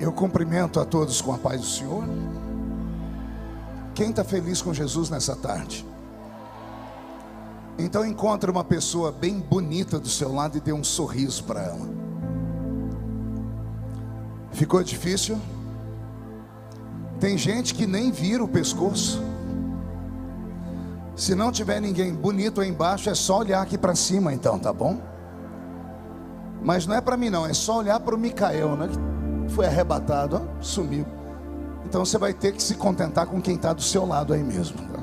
Eu cumprimento a todos com a paz do Senhor. Quem está feliz com Jesus nessa tarde? Então encontre uma pessoa bem bonita do seu lado e dê um sorriso para ela. Ficou difícil? Tem gente que nem vira o pescoço. Se não tiver ninguém bonito aí embaixo, é só olhar aqui para cima então, tá bom? Mas não é para mim não, é só olhar para o Micael, né? Que foi arrebatado, ó, sumiu. Então você vai ter que se contentar com quem está do seu lado aí mesmo, tá?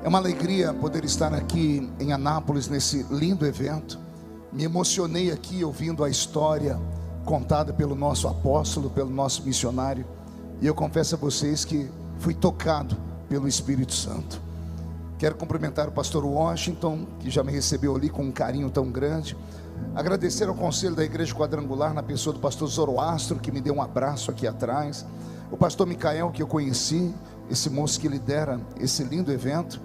É uma alegria poder estar aqui em Anápolis nesse lindo evento. Me emocionei aqui ouvindo a história contada pelo nosso apóstolo, pelo nosso missionário. E eu confesso a vocês que fui tocado pelo Espírito Santo. Quero cumprimentar o pastor Washington, que já me recebeu ali com um carinho tão grande. Agradecer ao conselho da Igreja Quadrangular, na pessoa do pastor Zoroastro, que me deu um abraço aqui atrás. O pastor Micael, que eu conheci, esse moço que lidera esse lindo evento.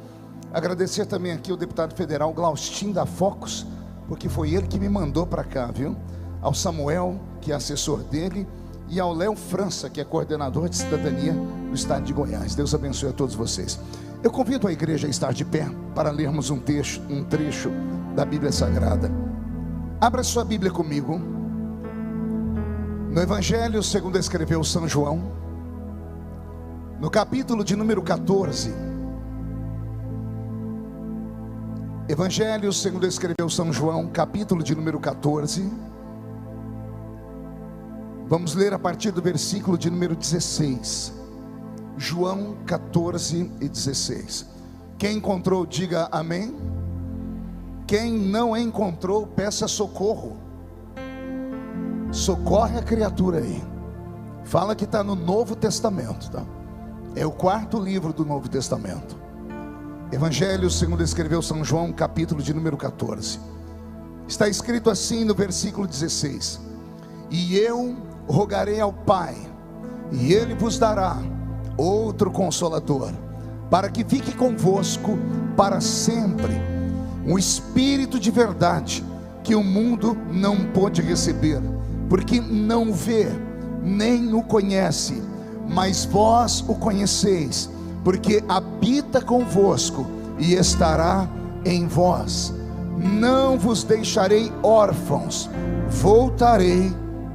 Agradecer também aqui ao deputado federal Glaustin da Focus, porque foi ele que me mandou para cá, viu? Ao Samuel, que é assessor dele, e ao Léo França, que é coordenador de cidadania do estado de Goiás. Deus abençoe a todos vocês. Eu convido a igreja a estar de pé para lermos um trecho da Bíblia Sagrada. Abra sua Bíblia comigo no Evangelho segundo escreveu São João, no capítulo de número 14. Evangelho segundo escreveu São João, capítulo de número 14. Vamos ler a partir do versículo de número 16. João 14 e 16. Quem encontrou, diga amém. Quem não encontrou, peça socorro. Socorre a criatura aí. Fala que está no Novo Testamento, tá? É o 4º livro do Novo Testamento. Evangelho segundo escreveu São João, capítulo de número 14. Está escrito assim no versículo 16: E eu rogarei ao Pai, e Ele vos dará outro Consolador, para que fique convosco para sempre, um Espírito de verdade, que o mundo não pôde receber, porque não o vê, nem o conhece, mas vós o conheceis, porque habita convosco e estará em vós. Não vos deixarei órfãos, voltarei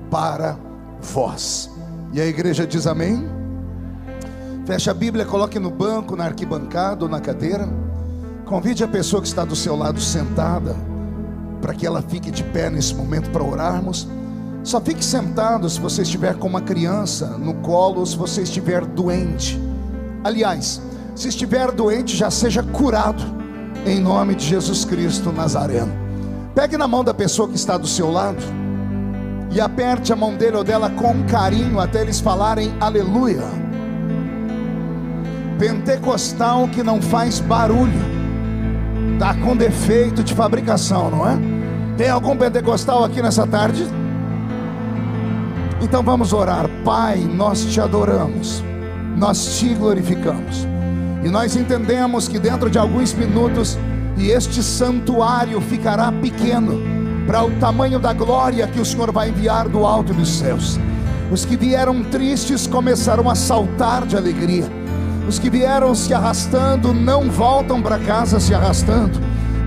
para vós. E a igreja diz amém? Feche a Bíblia, coloque no banco, na arquibancada ou na cadeira. Convide a pessoa que está do seu lado sentada, para que ela fique de pé nesse momento para orarmos. Só fique sentado se você estiver com uma criança no colo, ou se você estiver doente. Aliás, se estiver doente, já seja curado em nome de Jesus Cristo Nazareno. Pegue na mão da pessoa que está do seu lado e aperte a mão dele ou dela com carinho até eles falarem aleluia. Pentecostal que não faz barulho está com defeito de fabricação, não é? Tem algum pentecostal aqui nessa tarde? Então vamos orar. Pai, nós te adoramos, nós te glorificamos, e nós entendemos que dentro de alguns minutos e este santuário ficará pequeno para o tamanho da glória que o Senhor vai enviar do alto dos céus. Os que vieram tristes começarão a saltar de alegria. Os que vieram se arrastando não voltam para casa se arrastando.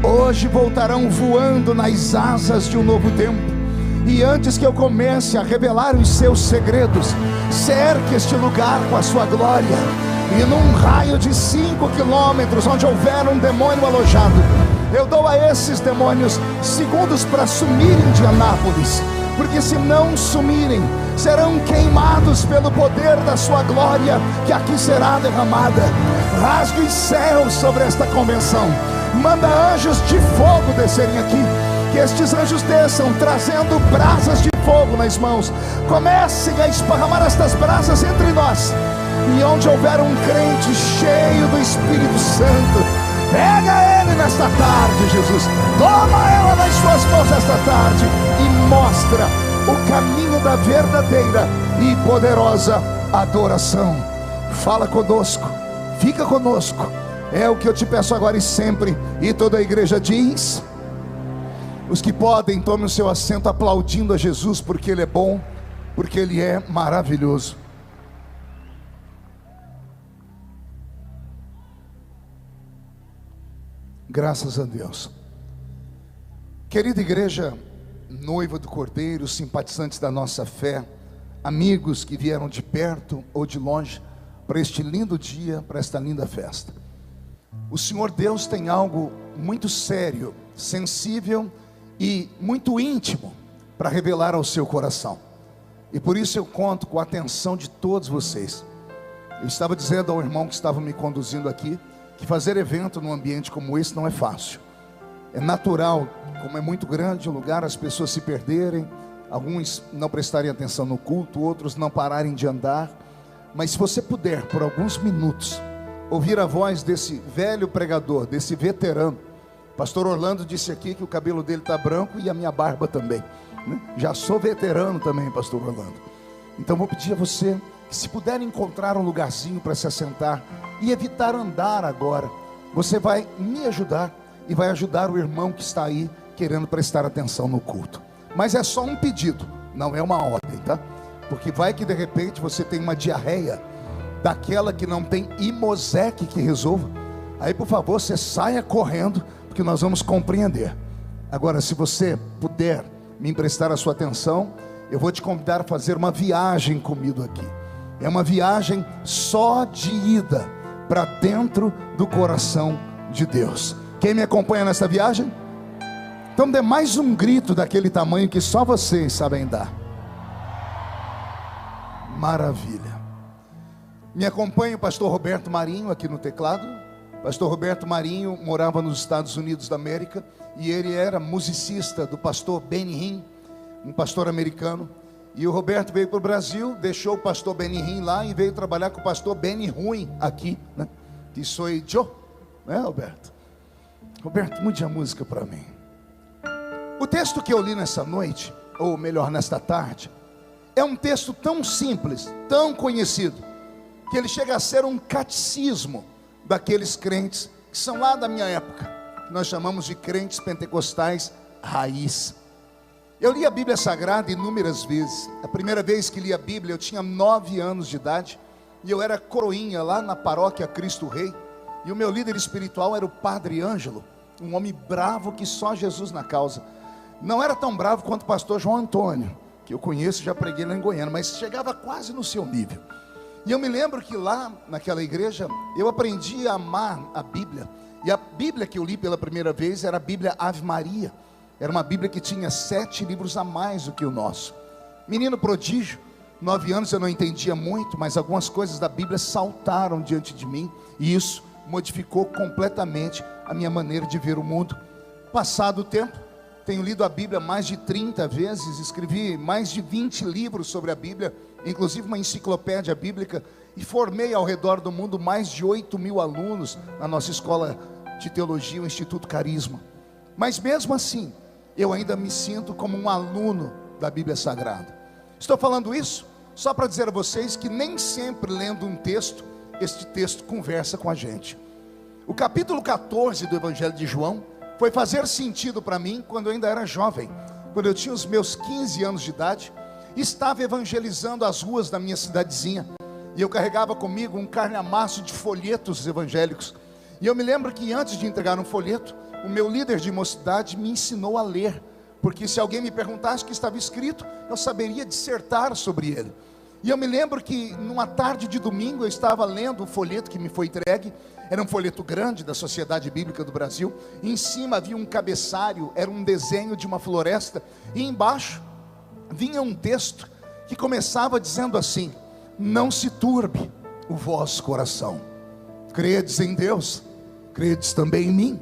Hoje voltarão voando nas asas de um novo tempo. E antes que eu comece a revelar os seus segredos, cerque este lugar com a sua glória. E num raio de 5 quilômetros, onde houver um demônio alojado, eu dou a esses demônios segundos para sumirem de Anápolis, porque se não sumirem, serão queimados pelo poder da sua glória, que aqui será derramada. Rasgue os céus sobre esta convenção, manda anjos de fogo descerem aqui, que estes anjos desçam trazendo brasas de fogo nas mãos. Comecem a esparramar estas brasas entre nós, e onde houver um crente cheio do Espírito Santo, pega ele nesta tarde, Jesus. Toma ela nas suas mãos esta tarde e mostra o caminho da verdadeira e poderosa adoração. Fala conosco, fica conosco. É o que eu te peço agora e sempre. E toda a igreja diz: os que podem, tomem o seu assento aplaudindo a Jesus, porque Ele é bom porque Ele é maravilhoso. Graças a Deus. Querida igreja, noiva do Cordeiro, simpatizantes da nossa fé, amigos que vieram de perto ou de longe para este lindo dia, para esta linda festa. O Senhor Deus tem algo muito sério, sensível e muito íntimo para revelar ao seu coração. E por isso eu conto com a atenção de todos vocês. Eu estava dizendo ao irmão que estava me conduzindo aqui, que fazer evento num ambiente como esse não é fácil. É natural, como é muito grande o lugar, as pessoas se perderem, alguns não prestarem atenção no culto, outros não pararem de andar. Mas se você puder, por alguns minutos, ouvir a voz desse velho pregador, desse veterano. Pastor Orlando disse aqui que o cabelo dele está branco e a minha barba também, né? Já sou veterano também, pastor Orlando. Então vou pedir a você que, se puder encontrar um lugarzinho para se assentar e evitar andar agora, você vai me ajudar e vai ajudar o irmão que está aí querendo prestar atenção no culto. Mas é só um pedido, não é uma ordem, tá? Porque vai que de repente você tem uma diarreia daquela que não tem Imosec que resolva. Aí por favor você saia correndo, porque nós vamos compreender. Agora, se você puder me emprestar a sua atenção, eu vou te convidar a fazer uma viagem comigo aqui. É uma viagem só de ida para dentro do coração de Deus. Quem me acompanha nessa viagem? Então dê mais um grito daquele tamanho que só vocês sabem dar. Maravilha. Me acompanha o pastor Roberto Marinho aqui no teclado. Pastor Roberto Marinho morava nos Estados Unidos da América e ele era musicista do pastor Benny Hinn, um pastor americano. E o Roberto veio para o Brasil, deixou o pastor Benny Hinn lá e veio trabalhar com o pastor Benny Ruim aqui, né? Que sou eu, né, Roberto? Roberto, mude a música para mim. O texto que eu li nessa noite, ou melhor, nesta tarde, é um texto tão simples, tão conhecido, que ele chega a ser um catecismo daqueles crentes que são lá da minha época, que nós chamamos de crentes pentecostais raiz. Eu li a Bíblia Sagrada inúmeras vezes. A primeira vez que li a Bíblia eu tinha 9 anos de idade, e eu era coroinha lá na paróquia Cristo Rei, e o meu líder espiritual era o Padre Ângelo, um homem bravo que só Jesus na causa. Não era tão bravo quanto o pastor João Antônio, que eu conheço, já preguei lá em Goiânia, mas chegava quase no seu nível. E eu me lembro que lá naquela igreja eu aprendi a amar a Bíblia. E a Bíblia que eu li pela primeira vez era a Bíblia Ave Maria. Era uma Bíblia que tinha 7 livros a mais do que o nosso. Menino prodígio, 9 anos eu não entendia muito, mas algumas coisas da Bíblia saltaram diante de mim, e isso modificou completamente a minha maneira de ver o mundo. Passado o tempo, tenho lido a Bíblia mais de 30 vezes, escrevi mais de 20 livros sobre a Bíblia, inclusive uma enciclopédia bíblica, e formei ao redor do mundo mais de 8.000 alunos na nossa escola de teologia, o Instituto Carisma. Mas mesmo assim, eu ainda me sinto como um aluno da Bíblia Sagrada. Estou falando isso só para dizer a vocês que nem sempre lendo um texto, este texto conversa com a gente. O capítulo 14 do Evangelho de João foi fazer sentido para mim quando eu ainda era jovem, quando eu tinha os meus 15 anos de idade, estava evangelizando as ruas da minha cidadezinha, e eu carregava comigo um calhamaço de folhetos evangélicos. E eu me lembro que antes de entregar um folheto, o meu líder de mocidade me ensinou a ler, porque se alguém me perguntasse o que estava escrito, eu saberia dissertar sobre ele. E eu me lembro que numa tarde de domingo eu estava lendo o folheto que me foi entregue. Era um folheto grande da Sociedade Bíblica do Brasil, e em cima havia um cabeçalho, era um desenho de uma floresta, e embaixo vinha um texto que começava dizendo assim: não se turbe o vosso coração, credes em Deus, credes também em mim.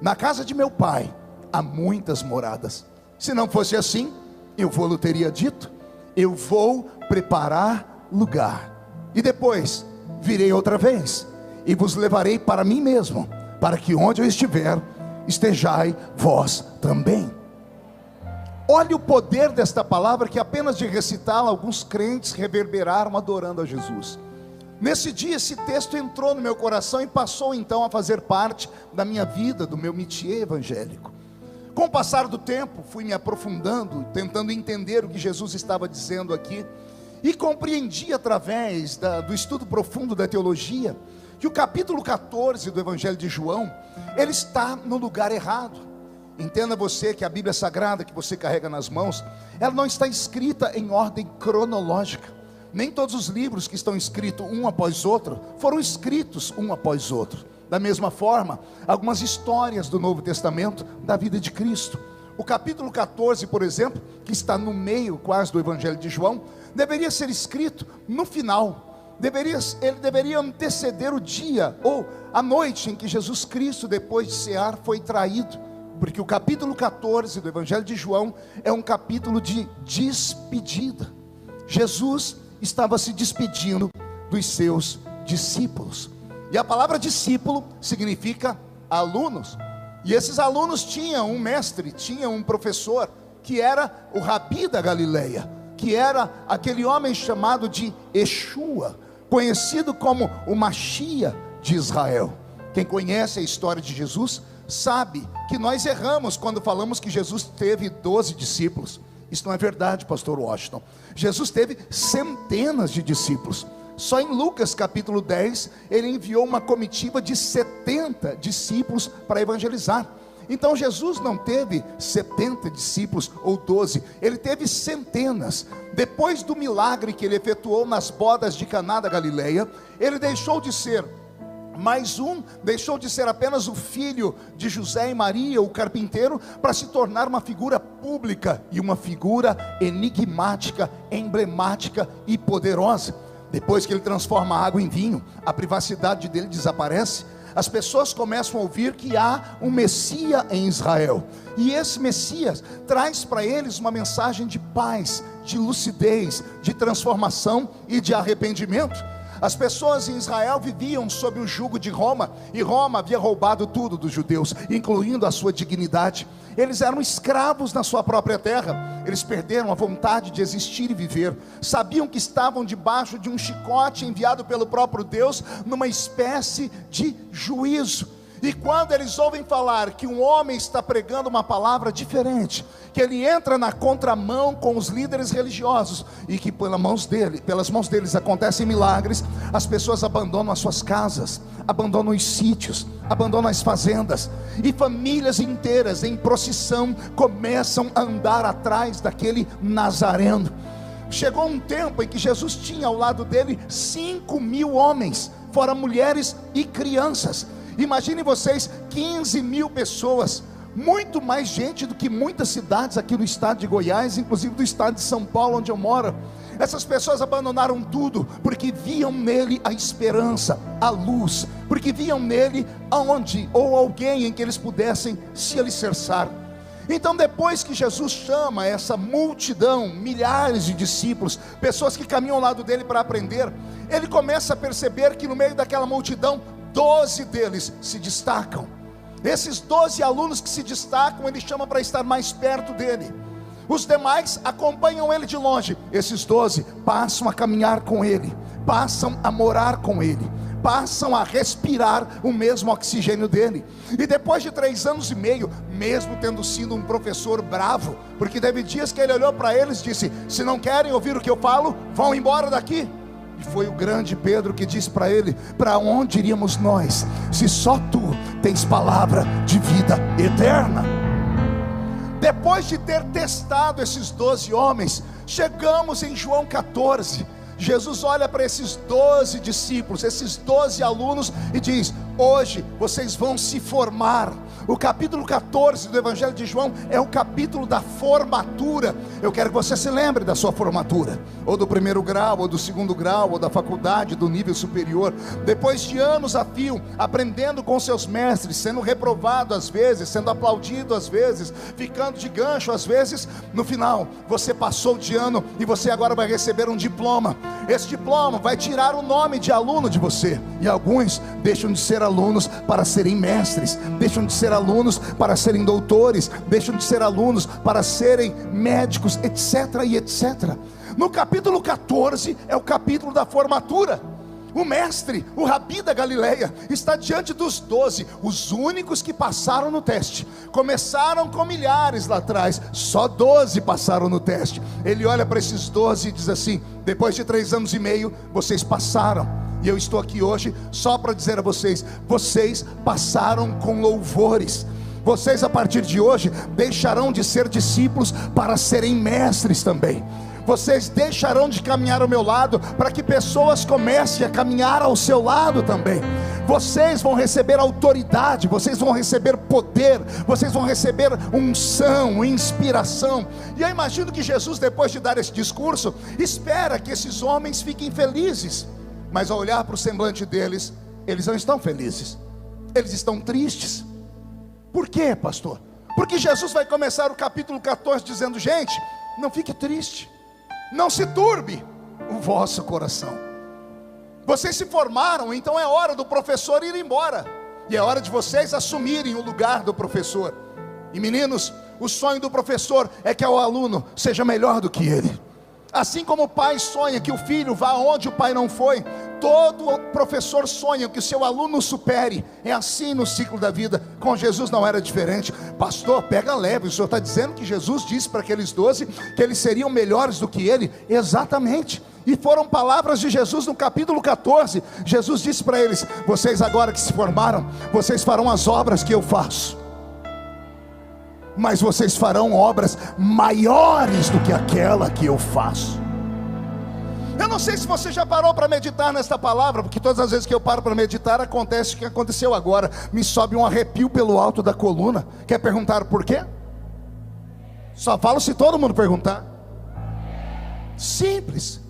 Na casa de meu pai há muitas moradas, se não fosse assim, eu vou-lhe teria dito, eu vou preparar lugar, e depois virei outra vez, e vos levarei para mim mesmo, para que onde eu estiver, estejai vós também. Olha o poder desta palavra, que apenas de recitá-la, alguns crentes reverberaram adorando a Jesus. Nesse dia esse texto entrou no meu coração e passou então a fazer parte da minha vida, do meu métier evangélico. Com o passar do tempo, fui me aprofundando, tentando entender o que Jesus estava dizendo aqui, e compreendi através do estudo profundo da teologia, que o capítulo 14 do Evangelho de João, ele está no lugar errado. Entenda você que a Bíblia Sagrada que você carrega nas mãos, ela não está escrita em ordem cronológica. Nem todos os livros que estão escritos um após outro, foram escritos um após outro. Da mesma forma, algumas histórias do Novo Testamento, da vida de Cristo. O capítulo 14, por exemplo, que está no meio quase do Evangelho de João, deveria ser escrito no final. Ele deveria anteceder o dia ou a noite em que Jesus Cristo, depois de cear, foi traído. Porque o capítulo 14 do Evangelho de João é um capítulo de despedida. Jesus estava se despedindo dos seus discípulos. E a palavra discípulo significa alunos. E esses alunos tinham um mestre, tinham um professor, que era o Rabi da Galileia, que era aquele homem chamado de Yeshua, conhecido como o Machia de Israel. Quem conhece a história de Jesus sabe que nós erramos quando falamos que Jesus teve 12 discípulos. Isso não é verdade, pastor Washington. Jesus teve centenas de discípulos. Só em Lucas capítulo 10, ele enviou uma comitiva de 70 discípulos para evangelizar. Então Jesus não teve 70 discípulos ou 12, ele teve centenas. Depois do milagre que ele efetuou nas bodas de Caná da Galileia, ele deixou de ser deixou de ser apenas o filho de José e Maria, o carpinteiro, para se tornar uma figura pública e uma figura enigmática, emblemática e poderosa. Depois que ele transforma a água em vinho, a privacidade dele desaparece. As pessoas começam a ouvir que há um Messias em Israel, e esse Messias traz para eles uma mensagem de paz, de lucidez, de transformação e de arrependimento. As pessoas em Israel viviam sob o jugo de Roma, e Roma havia roubado tudo dos judeus, incluindo a sua dignidade. Eles eram escravos na sua própria terra, eles perderam a vontade de existir e viver, sabiam que estavam debaixo de um chicote enviado pelo próprio Deus, numa espécie de juízo. E quando eles ouvem falar que um homem está pregando uma palavra diferente, que ele entra na contramão com os líderes religiosos, e que pelas mãos deles acontecem milagres, as pessoas abandonam as suas casas, abandonam os sítios, abandonam as fazendas, e famílias inteiras em procissão começam a andar atrás daquele Nazareno. Chegou um tempo em que Jesus tinha ao lado dele 5.000 homens, fora mulheres e crianças. Imaginem vocês, 15.000 pessoas, muito mais gente do que muitas cidades aqui no estado de Goiás, inclusive do estado de São Paulo, onde eu moro. Essas pessoas abandonaram tudo, porque viam nele a esperança, a luz, porque viam nele alguém em que eles pudessem se alicerçar. Então, depois que Jesus chama essa multidão, milhares de discípulos, pessoas que caminham ao lado dele para aprender, ele começa a perceber que no meio daquela multidão, 12 deles se destacam. Esses 12 alunos que se destacam, ele chama para estar mais perto dele. Os demais acompanham ele de longe. Esses 12 passam a caminhar com ele, passam a morar com ele, passam a respirar o mesmo oxigênio dele. E depois de 3 anos e meio, mesmo tendo sido um professor bravo, porque teve dias que ele olhou para eles e disse: se não querem ouvir o que eu falo, vão embora daqui. E foi o grande Pedro que disse para ele: para onde iríamos nós, se só tu tens palavra de vida eterna? Depois de ter testado esses 12 homens, chegamos em João 14. Jesus olha para esses 12 discípulos, esses 12 alunos, e diz: hoje vocês vão se formar. O capítulo 14 do Evangelho de João é o capítulo da formatura. Eu quero que você se lembre da sua formatura, ou do primeiro grau, ou do segundo grau, ou da faculdade, do nível superior. Depois de anos a fio, aprendendo com seus mestres, sendo reprovado às vezes, sendo aplaudido às vezes, ficando de gancho às vezes, no final você passou de ano e você agora vai receber um diploma. Esse diploma vai tirar o nome de aluno de você, e alguns deixam de ser alunos para serem mestres, deixam de ser alunos para serem doutores, deixam de ser alunos para serem médicos, etc e etc. No capítulo 14 é o capítulo da formatura. O mestre, o Rabi da Galileia, está diante dos 12, os únicos que passaram no teste. Começaram com milhares lá atrás, só 12 passaram no teste. Ele olha para esses 12 e diz assim: depois de 3 anos e meio, vocês passaram. E eu estou aqui hoje só para dizer a vocês: vocês passaram com louvores. Vocês a partir de hoje deixarão de ser discípulos para serem mestres também. Vocês deixarão de caminhar ao meu lado para que pessoas comecem a caminhar ao seu lado também. Vocês vão receber autoridade, vocês vão receber poder, vocês vão receber unção, inspiração. E eu imagino que Jesus, depois de dar esse discurso, espera que esses homens fiquem felizes. Mas ao olhar para o semblante deles, eles não estão felizes, eles estão tristes. Por quê, pastor? Porque Jesus vai começar o capítulo 14 dizendo: gente, não fique triste, não se turbe o vosso coração. Vocês se formaram, então é hora do professor ir embora, e é hora de vocês assumirem o lugar do professor. E meninos, o sonho do professor é que o aluno seja melhor do que ele. Assim como o pai sonha que o filho vá onde o pai não foi, todo professor sonha que o seu aluno supere. É assim no ciclo da vida. Com Jesus não era diferente. Pastor, pega leve, o senhor está dizendo que Jesus disse para aqueles 12 que eles seriam melhores do que ele? Exatamente. E foram palavras de Jesus no capítulo 14. Jesus disse para eles: vocês agora que se formaram, vocês farão as obras que eu faço, mas vocês farão obras maiores do que aquela que eu faço. Eu não sei se você já parou para meditar nesta palavra, porque todas as vezes que eu paro para meditar, acontece o que aconteceu agora. Me sobe um arrepio pelo alto da coluna. Quer perguntar por quê? Só falo se todo mundo perguntar. Simples.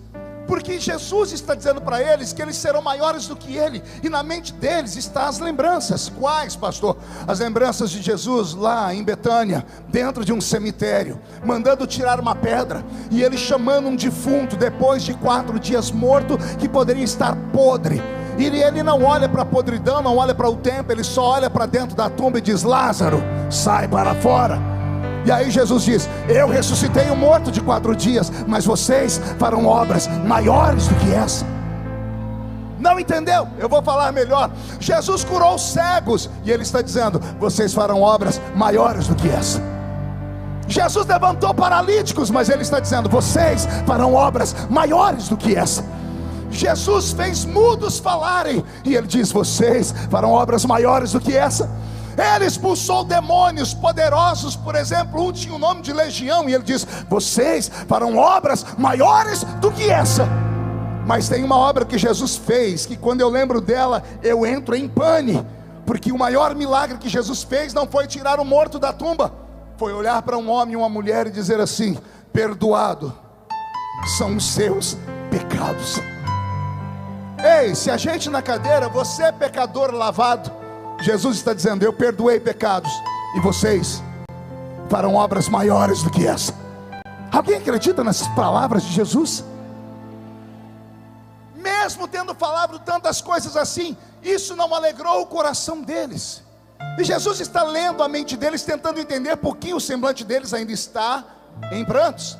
Porque Jesus está dizendo para eles que eles serão maiores do que ele. E na mente deles estão as lembranças. Quais, pastor? As lembranças de Jesus lá em Betânia, dentro de um cemitério, mandando tirar uma pedra, e ele chamando um defunto depois de 4 dias morto, que poderia estar podre. E ele não olha para a podridão, não olha para o tempo, ele só olha para dentro da tumba e diz: Lázaro, sai para fora. E aí Jesus diz: eu ressuscitei um morto de 4 dias, mas vocês farão obras maiores do que essa. Não entendeu? Eu vou falar melhor. Jesus curou cegos, e ele está dizendo: vocês farão obras maiores do que essa. Jesus levantou paralíticos, mas ele está dizendo: vocês farão obras maiores do que essa. Jesus fez mudos falarem, e ele diz: vocês farão obras maiores do que essa. Ele expulsou demônios poderosos, por exemplo, um tinha o nome de Legião, e ele diz: vocês farão obras maiores do que essa. Mas tem uma obra que Jesus fez, que quando eu lembro dela, eu entro em pane. Porque o maior milagre que Jesus fez não foi tirar o morto da tumba, foi olhar para um homem e uma mulher e dizer assim: perdoado são os seus pecados. Ei, se a gente na cadeira, você é pecador lavado, Jesus está dizendo: eu perdoei pecados, e vocês farão obras maiores do que essa. Alguém acredita nessas palavras de Jesus? Mesmo tendo falado tantas coisas assim, isso não alegrou o coração deles. E Jesus está lendo a mente deles, tentando entender por que o semblante deles ainda está em prantos.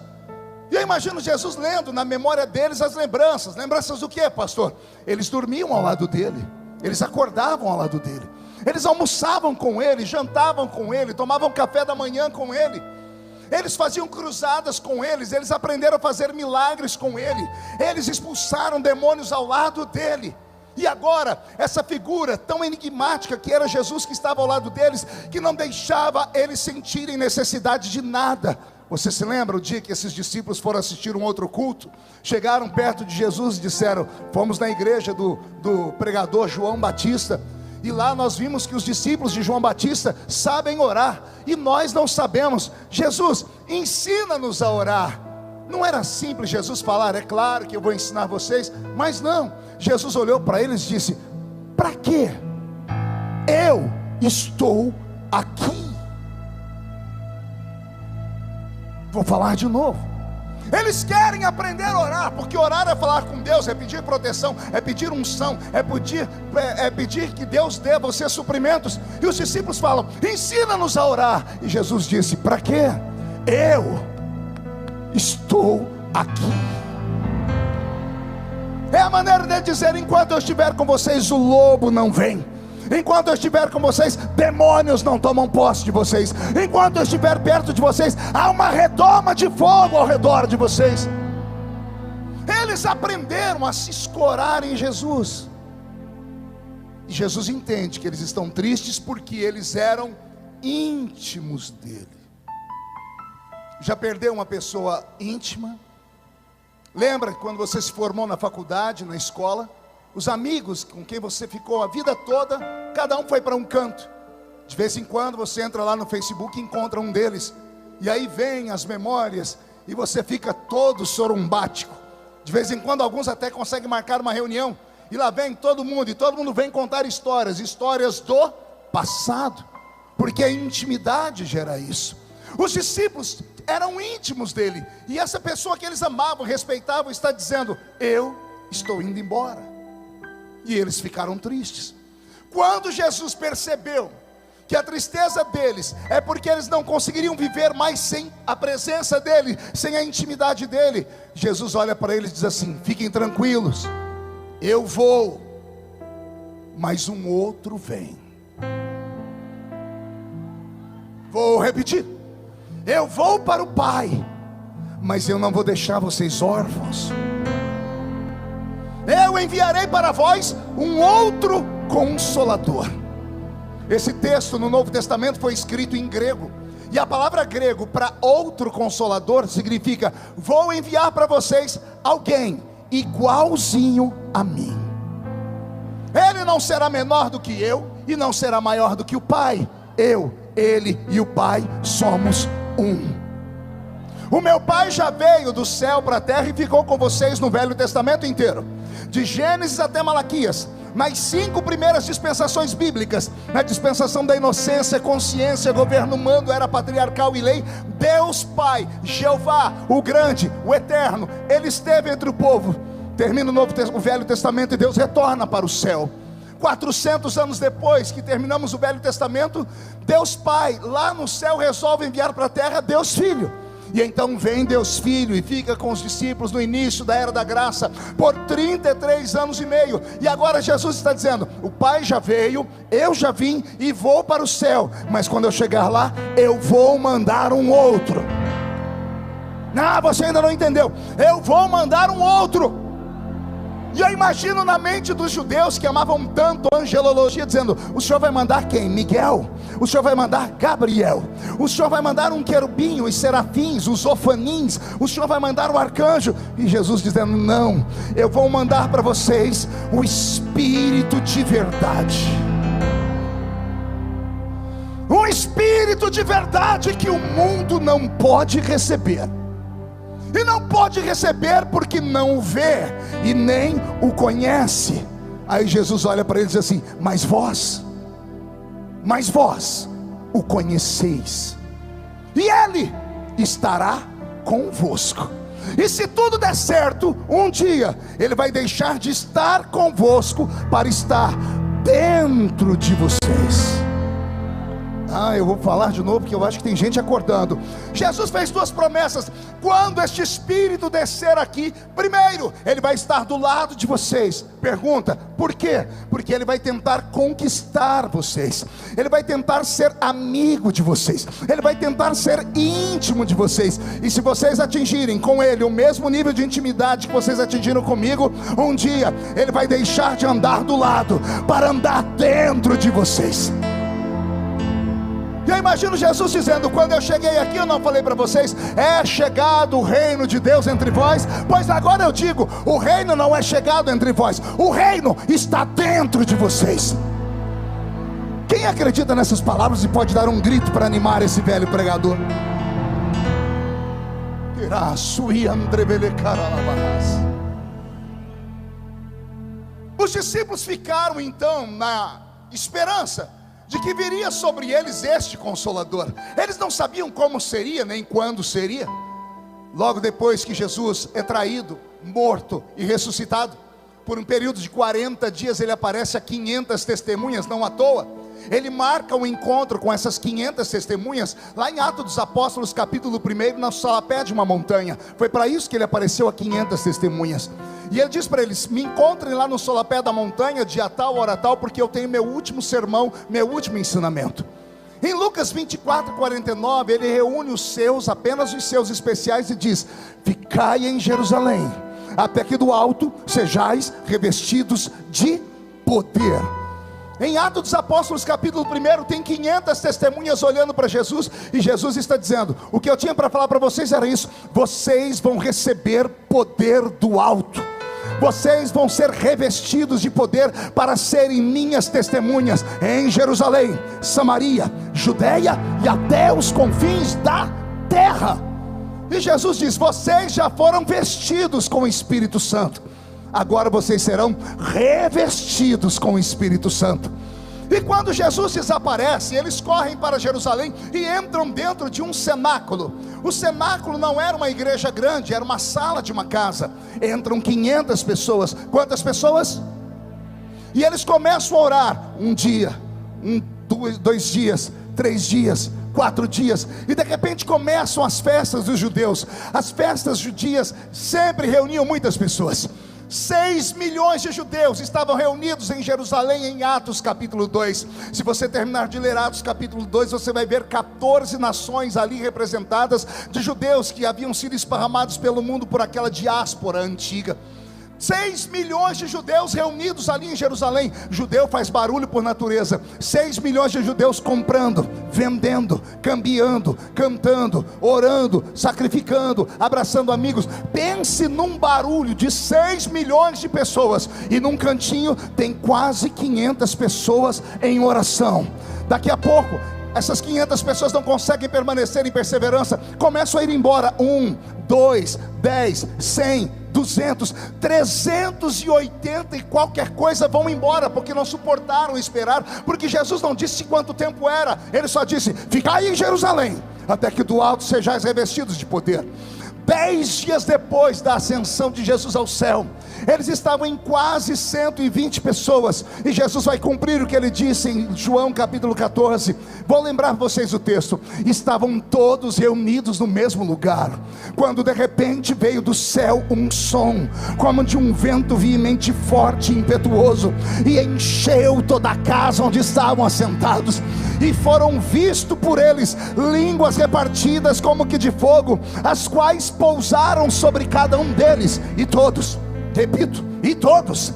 E eu imagino Jesus lendo na memória deles as lembranças. Lembranças do que, pastor? Eles dormiam ao lado dele, eles acordavam ao lado dele, eles almoçavam com ele, jantavam com ele, tomavam café da manhã com ele, eles faziam cruzadas com eles, eles aprenderam a fazer milagres com ele, eles expulsaram demônios ao lado dele. E agora, essa figura tão enigmática que era Jesus, que estava ao lado deles, que não deixava eles sentirem necessidade de nada. Você se lembra o dia que esses discípulos foram assistir um outro culto? Chegaram perto de Jesus e disseram: fomos na igreja do pregador João Batista, e lá nós vimos que os discípulos de João Batista sabem orar, e nós não sabemos. Jesus, ensina-nos a orar. Não era simples Jesus falar: é claro que eu vou ensinar vocês. Mas não, Jesus olhou para eles e disse: para quê? Eu estou aqui. Vou falar de novo. Eles querem aprender a orar, porque orar é falar com Deus, é pedir proteção, é pedir unção, é pedir que Deus dê a você suprimentos. E os discípulos falam: ensina-nos a orar. E Jesus disse: para quê? Eu estou aqui. É a maneira de dizer: enquanto eu estiver com vocês, o lobo não vem. Enquanto eu estiver com vocês, demônios não tomam posse de vocês. Enquanto eu estiver perto de vocês, há uma redoma de fogo ao redor de vocês. Eles aprenderam a se escorar em Jesus. E Jesus entende que eles estão tristes porque eles eram íntimos dele. Já perdeu uma pessoa íntima? Lembra que quando você se formou na faculdade, na escola, os amigos com quem você ficou a vida toda, cada um foi para um canto. De vez em quando você entra lá no Facebook e encontra um deles, e aí vem as memórias, e você fica todo sorumbático. De vez em quando alguns até conseguem marcar uma reunião, e lá vem todo mundo, e todo mundo vem contar histórias do passado, porque a intimidade gera isso. Os discípulos eram íntimos dele, e essa pessoa que eles amavam, respeitavam, está dizendo: eu estou indo embora. E eles ficaram tristes. Quando Jesus percebeu que a tristeza deles é porque eles não conseguiriam viver mais sem a presença dele, sem a intimidade dele, Jesus olha para eles e diz assim: fiquem tranquilos, eu vou, mas um outro vem. Vou repetir: eu vou para o Pai, mas eu não vou deixar vocês órfãos. Eu enviarei para vós um outro Consolador. Esse texto no Novo Testamento foi escrito em grego, e a palavra grego para outro Consolador significa: vou enviar para vocês alguém igualzinho a mim. Ele não será menor do que eu, e não será maior do que o Pai. Eu, ele e o Pai somos um. O meu Pai já veio do céu para a terra e ficou com vocês no Velho Testamento inteiro, de Gênesis até Malaquias, nas 5 primeiras dispensações bíblicas. Na dispensação da inocência, consciência, governo humano, era patriarcal e lei, Deus Pai, Jeová, o grande, o eterno, ele esteve entre o povo. Termina o Velho Testamento e Deus retorna para o céu. 400 anos depois que terminamos o Velho Testamento, Deus Pai, lá no céu, resolve enviar para a terra Deus Filho. E então vem Deus Filho e fica com os discípulos no início da Era da Graça por 33 anos e meio. E agora Jesus está dizendo: o Pai já veio, eu já vim e vou para o céu, mas quando eu chegar lá, eu vou mandar um outro. Ah, você ainda não entendeu. Eu vou mandar um outro. E eu imagino na mente dos judeus que amavam tanto a angelologia, dizendo: o Senhor vai mandar quem? Miguel? O Senhor vai mandar Gabriel? O Senhor vai mandar um querubim, os serafins, os ofanins? O Senhor vai mandar um arcanjo? E Jesus dizendo: não, eu vou mandar para vocês o Espírito de verdade. Um Espírito de verdade que o mundo não pode receber. E não pode receber porque não o vê e nem o conhece. Aí Jesus olha para ele e diz assim: mas vós o conheceis, e ele estará convosco. E se tudo der certo, um dia ele vai deixar de estar convosco para estar dentro de vocês. Eu vou falar de novo porque eu acho que tem gente acordando. Jesus fez 2 promessas. Quando este Espírito descer aqui, primeiro, ele vai estar do lado de vocês. Pergunta: por quê? Porque ele vai tentar conquistar vocês. Ele vai tentar ser amigo de vocês. Ele vai tentar ser íntimo de vocês. E se vocês atingirem com ele o mesmo nível de intimidade que vocês atingiram comigo, um dia ele vai deixar de andar do lado para andar dentro de vocês. E eu imagino Jesus dizendo: quando eu cheguei aqui, eu não falei para vocês: é chegado o reino de Deus entre vós? Pois agora eu digo: o reino não é chegado entre vós, o reino está dentro de vocês. Quem acredita nessas palavras e pode dar um grito para animar esse velho pregador? Os discípulos ficaram então na esperança de que viria sobre eles este Consolador. Eles não sabiam como seria, nem quando seria. Logo depois que Jesus é traído, morto e ressuscitado, por um período de 40 dias ele aparece a 500 testemunhas, não à toa. Ele marca um encontro com essas 500 testemunhas lá em Atos dos Apóstolos, capítulo 1, no solapé de uma montanha. Foi para isso que ele apareceu a 500 testemunhas. E ele diz para eles: me encontrem lá no solapé da montanha, dia tal, hora tal, porque eu tenho meu último sermão, meu último ensinamento. Em Lucas 24:49, ele reúne os seus, apenas os seus especiais, e diz: ficai em Jerusalém, até que do alto sejais revestidos de poder. Em Atos dos Apóstolos, capítulo 1, tem 500 testemunhas olhando para Jesus, e Jesus está dizendo: o que eu tinha para falar para vocês era isso: vocês vão receber poder do alto. Vocês vão ser revestidos de poder para serem minhas testemunhas em Jerusalém, Samaria, Judeia e até os confins da terra. E Jesus diz: vocês já foram vestidos com o Espírito Santo, agora vocês serão revestidos com o Espírito Santo. E quando Jesus desaparece, eles correm para Jerusalém e entram dentro de um cenáculo. O cenáculo não era uma igreja grande, era uma sala de uma casa. Entram 500 pessoas. Quantas pessoas? E eles começam a orar. Um dia, 2 dias, 3 dias, 4 dias. E de repente começam as festas dos judeus. As festas judias sempre reuniam muitas pessoas. 6 milhões de judeus estavam reunidos em Jerusalém em Atos capítulo 2. Se você terminar de ler Atos capítulo 2, você vai ver 14 nações ali representadas, de judeus que haviam sido esparramados pelo mundo por aquela diáspora antiga. 6 milhões de judeus reunidos ali em Jerusalém. Judeu faz barulho por natureza. 6 milhões de judeus comprando, vendendo, cambiando, cantando, orando, sacrificando, abraçando amigos. Pense num barulho de 6 milhões de pessoas, e num cantinho tem quase 500 pessoas em oração. Daqui a pouco essas 500 pessoas não conseguem permanecer em perseverança, começam a ir embora. 1, 2, 10, 100, 200, 380 e qualquer coisa vão embora, porque não suportaram esperar, porque Jesus não disse quanto tempo era. Ele só disse: ficai em Jerusalém, até que do alto sejais revestidos de poder. 10 dias depois da ascensão de Jesus ao céu, eles estavam em quase 120 pessoas, e Jesus vai cumprir o que ele disse em João capítulo 14. Vou lembrar vocês o texto: estavam todos reunidos no mesmo lugar, quando de repente veio do céu um som, como de um vento veemente, forte e impetuoso, e encheu toda a casa onde estavam assentados, e foram vistos por eles línguas repartidas como que de fogo, as quais pousaram sobre cada um deles, e todos, repito, e todos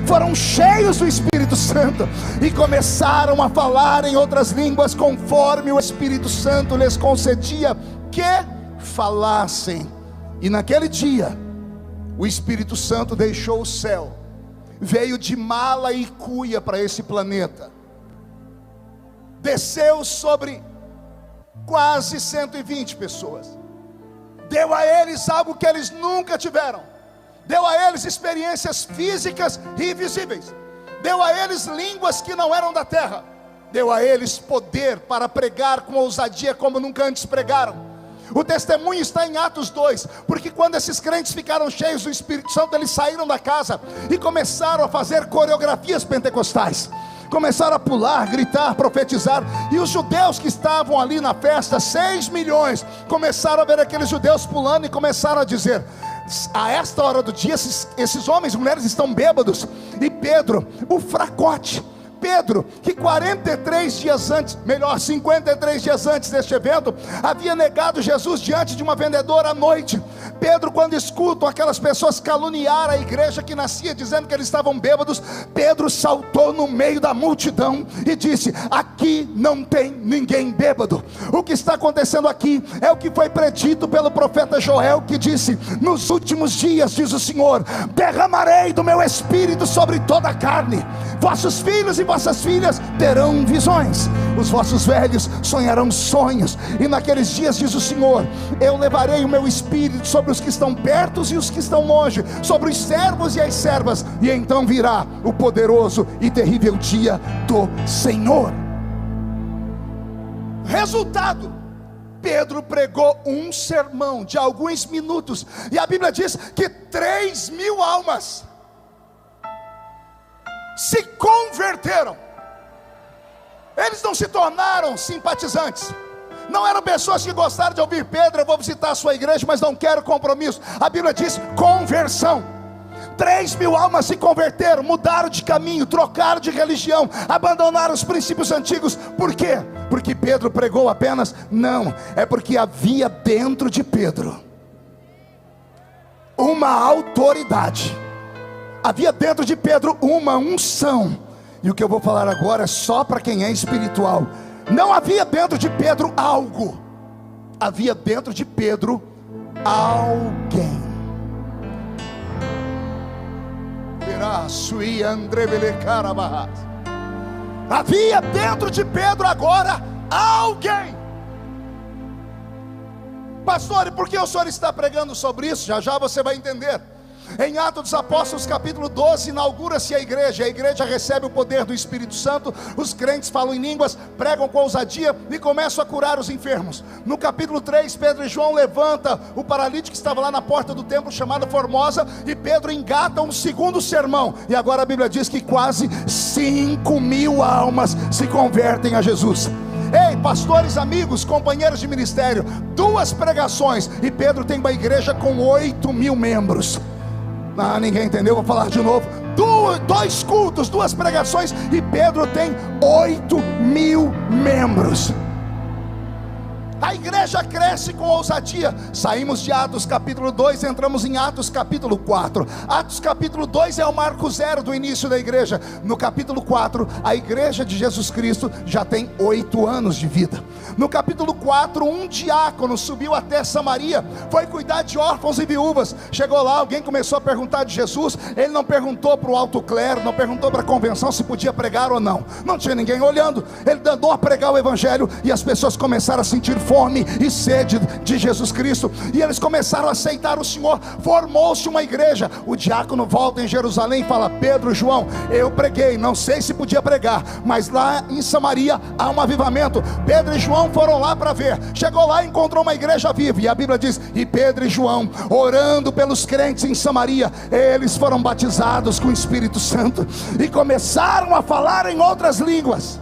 foram cheios do Espírito Santo, e começaram a falar em outras línguas, conforme o Espírito Santo lhes concedia que falassem. E naquele dia, o Espírito Santo deixou o céu, veio de mala e cuia para esse planeta, desceu sobre quase 120 pessoas, deu a eles algo que eles nunca tiveram, deu a eles experiências físicas e invisíveis, deu a eles línguas que não eram da terra, deu a eles poder para pregar com ousadia como nunca antes pregaram. O testemunho está em Atos 2, porque quando esses crentes ficaram cheios do Espírito Santo, eles saíram da casa e começaram a fazer coreografias pentecostais, começaram a pular, gritar, profetizar. E os judeus que estavam ali na festa, 6 milhões, começaram a ver aqueles judeus pulando e começaram a dizer: a esta hora do dia esses homens e mulheres estão bêbados. E Pedro, o fracote, Pedro, que 53 dias antes, 53 dias antes deste evento, havia negado Jesus diante de uma vendedora à noite. Pedro, quando escutam aquelas pessoas caluniar a igreja que nascia dizendo que eles estavam bêbados, Pedro saltou no meio da multidão e disse: aqui não tem ninguém bêbado. O que está acontecendo aqui é o que foi predito pelo profeta Joel, que disse: nos últimos dias, diz o Senhor, derramarei do meu espírito sobre toda a carne. Vossos filhos e vossas filhas terão visões, os vossos velhos sonharão sonhos, e naqueles dias, diz o Senhor, eu levarei o meu espírito sobre os que estão perto e os que estão longe, sobre os servos e as servas, e então virá o poderoso e terrível dia do Senhor. Resultado: Pedro pregou um sermão de alguns minutos, e a Bíblia diz que 3.000 almas se converteram. Eles não se tornaram simpatizantes. Não eram pessoas que gostaram de ouvir Pedro: eu vou visitar a sua igreja, mas não quero compromisso. A Bíblia diz conversão. 3.000 almas se converteram, mudaram de caminho, trocaram de religião, abandonaram os princípios antigos. Por quê? Porque Pedro pregou apenas? Não, é porque havia dentro de Pedro uma autoridade, havia dentro de Pedro uma unção. E o que eu vou falar agora é só para quem é espiritual. Não havia dentro de Pedro algo, havia dentro de Pedro alguém. Havia dentro de Pedro agora alguém. Pastor, e por que o senhor está pregando sobre isso? Já já você vai entender. Em Atos dos Apóstolos capítulo 12, inaugura-se a igreja recebe o poder do Espírito Santo, os crentes falam em línguas, pregam com ousadia e começam a curar os enfermos. No capítulo 3, Pedro e João levantam o paralítico que estava lá na porta do templo chamado Formosa, e Pedro engata um segundo sermão, e agora a Bíblia diz que quase 5.000 almas se convertem a Jesus. Ei, pastores, amigos, companheiros de ministério, 2 pregações e Pedro tem uma igreja com 8.000 membros. Ah, ninguém entendeu, vou falar de novo. 2 cultos, 2 pregações e Pedro tem 8.000 membros. A igreja cresce com ousadia. Saímos de Atos capítulo 2, entramos em Atos capítulo 4. Atos capítulo 2 é o marco zero do início da igreja. No capítulo 4, a igreja de Jesus Cristo já tem 8 anos de vida. No capítulo 4, um diácono subiu até Samaria, foi cuidar de órfãos e viúvas. Chegou lá, alguém começou a perguntar de Jesus. Ele não perguntou para o alto clero, não perguntou para a convenção se podia pregar ou não. Não tinha ninguém olhando. Ele andou a pregar o evangelho e as pessoas começaram a sentir fome e sede de Jesus Cristo, e eles começaram a aceitar o Senhor. Formou-se uma igreja. O diácono volta em Jerusalém e fala: Pedro, João, eu preguei, não sei se podia pregar, mas lá em Samaria há um avivamento. Pedro e João foram lá para ver. Chegou lá e encontrou uma igreja viva, e a Bíblia diz: e Pedro e João, orando pelos crentes em Samaria, eles foram batizados com o Espírito Santo e começaram a falar em outras línguas.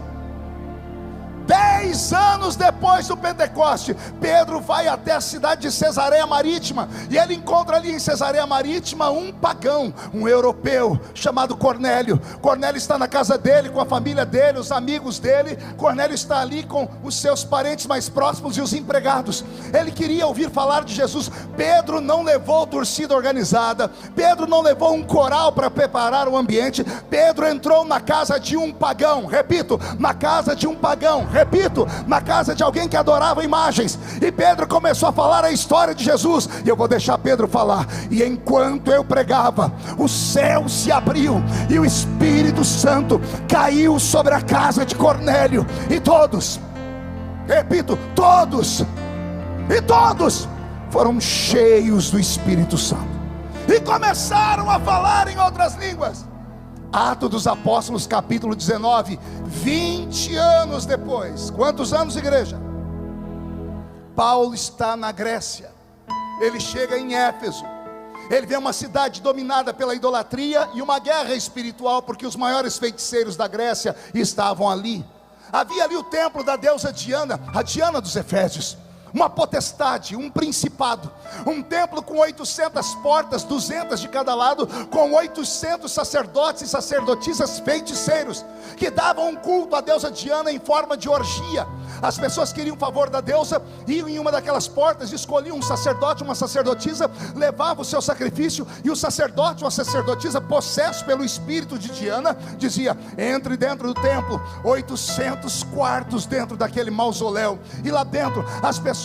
10 anos depois do Pentecoste, Pedro vai até a cidade de Cesareia Marítima, e ele encontra ali em Cesareia Marítima um pagão, um europeu, chamado Cornélio. Cornélio está na casa dele, com a família dele, os amigos dele. Cornélio está ali com os seus parentes mais próximos e os empregados. Ele queria ouvir falar de Jesus. Pedro não levou torcida organizada, Pedro não levou um coral para preparar o ambiente. Pedro entrou na casa de um pagão, repito, na casa de um pagão, repito, na casa de alguém que adorava imagens. E Pedro começou a falar a história de Jesus. E eu vou deixar Pedro falar. E enquanto eu pregava, o céu se abriu e o Espírito Santo caiu sobre a casa de Cornélio. E todos, repito, todos, e todos foram cheios do Espírito Santo e começaram a falar em outras línguas. Atos dos Apóstolos capítulo 19, 20 anos depois. Quantos anos, igreja? Paulo está na Grécia. Ele chega em Éfeso. Ele vê uma cidade dominada pela idolatria e uma guerra espiritual, porque os maiores feiticeiros da Grécia estavam ali. Havia ali o templo da deusa Diana, a Diana dos Efésios, uma potestade, um principado, um templo com 800 portas, 200 de cada lado, com 800 sacerdotes e sacerdotisas feiticeiros, que davam um culto à deusa Diana em forma de orgia. As pessoas queriam o favor da deusa, iam em uma daquelas portas, escolhiam um sacerdote, uma sacerdotisa, levavam o seu sacrifício, e o sacerdote ou a sacerdotisa, possesso pelo espírito de Diana, dizia: entre dentro do templo, 800 quartos dentro daquele mausoléu, e lá dentro as pessoas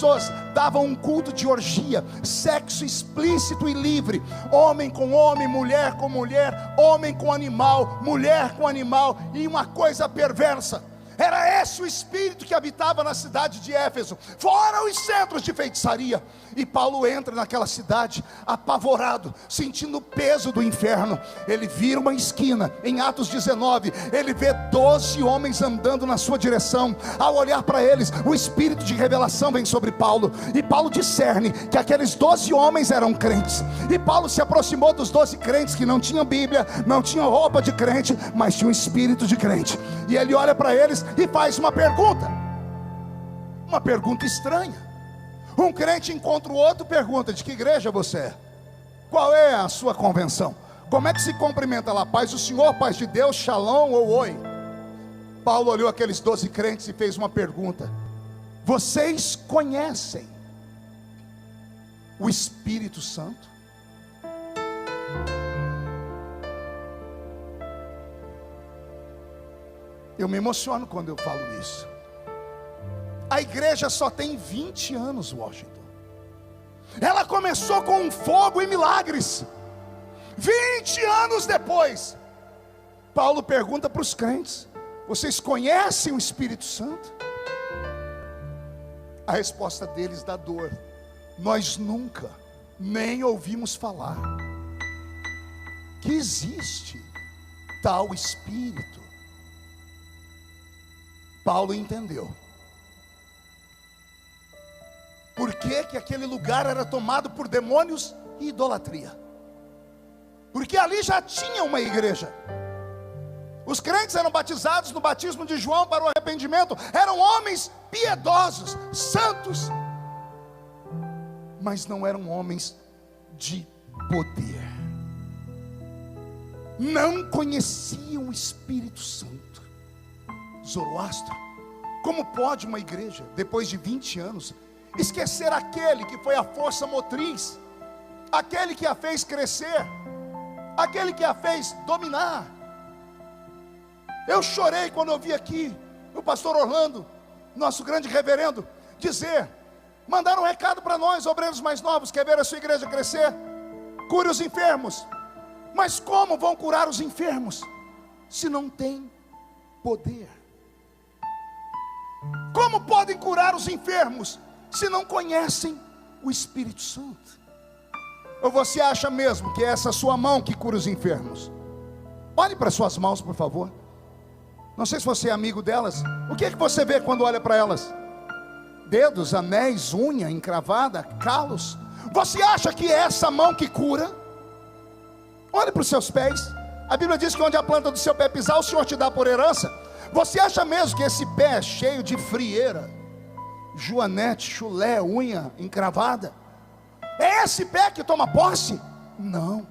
davam um culto de orgia, sexo explícito e livre, homem com homem, mulher com mulher, homem com animal, mulher com animal, e uma coisa perversa. Era esse o espírito que habitava na cidade de Éfeso, fora os centros de feitiçaria. E Paulo entra naquela cidade apavorado, sentindo o peso do inferno. Ele vira uma esquina, em Atos 19, ele vê 12 homens andando na sua direção. Ao olhar para eles, o espírito de revelação vem sobre Paulo, e Paulo discerne que aqueles 12 homens eram crentes. E Paulo se aproximou dos 12 crentes que não tinham Bíblia, não tinham roupa de crente, mas tinham um espírito de crente. E ele olha para eles e faz uma pergunta estranha. Um crente encontra o outro, pergunta: de que igreja você é? Qual é a sua convenção? Como é que se cumprimenta lá? Paz do Senhor, paz de Deus, shalom ou oi? Paulo olhou aqueles 12 crentes e fez uma pergunta: vocês conhecem o Espírito Santo? Eu me emociono quando eu falo isso. A igreja só tem 20 anos, Washington. Ela começou com um fogo e milagres. 20 anos depois, Paulo pergunta para os crentes: vocês conhecem o Espírito Santo? A resposta deles dá dor: nós nunca nem ouvimos falar que existe tal Espírito. Paulo entendeu por que aquele lugar era tomado por demônios e idolatria. Porque ali já tinha uma igreja. Os crentes eram batizados no batismo de João para o arrependimento. Eram homens piedosos, santos, mas não eram homens de poder. Não conheciam o Espírito Santo. Zoroastro: como pode uma igreja, depois de 20 anos, esquecer aquele que foi a força motriz, aquele que a fez crescer, aquele que a fez dominar? Eu chorei quando eu vi aqui o pastor Orlando, nosso grande reverendo, dizer: mandaram um recado para nós, obreiros mais novos, quer ver a sua igreja crescer? Cure os enfermos. Mas como vão curar os enfermos se não tem poder? Como podem curar os enfermos se não conhecem o Espírito Santo? Ou você acha mesmo que é essa sua mão que cura os enfermos? Olhe para suas mãos, por favor. Não sei se você é amigo delas. O que é que você vê quando olha para elas? Dedos, anéis, unha encravada, calos. Você acha que é essa mão que cura? Olhe para os seus pés. A Bíblia diz que onde a planta do seu pé pisar, o Senhor te dá por herança. Você acha mesmo que esse pé cheio de frieira, joanete, chulé, unha encravada, é esse pé que toma posse? Não.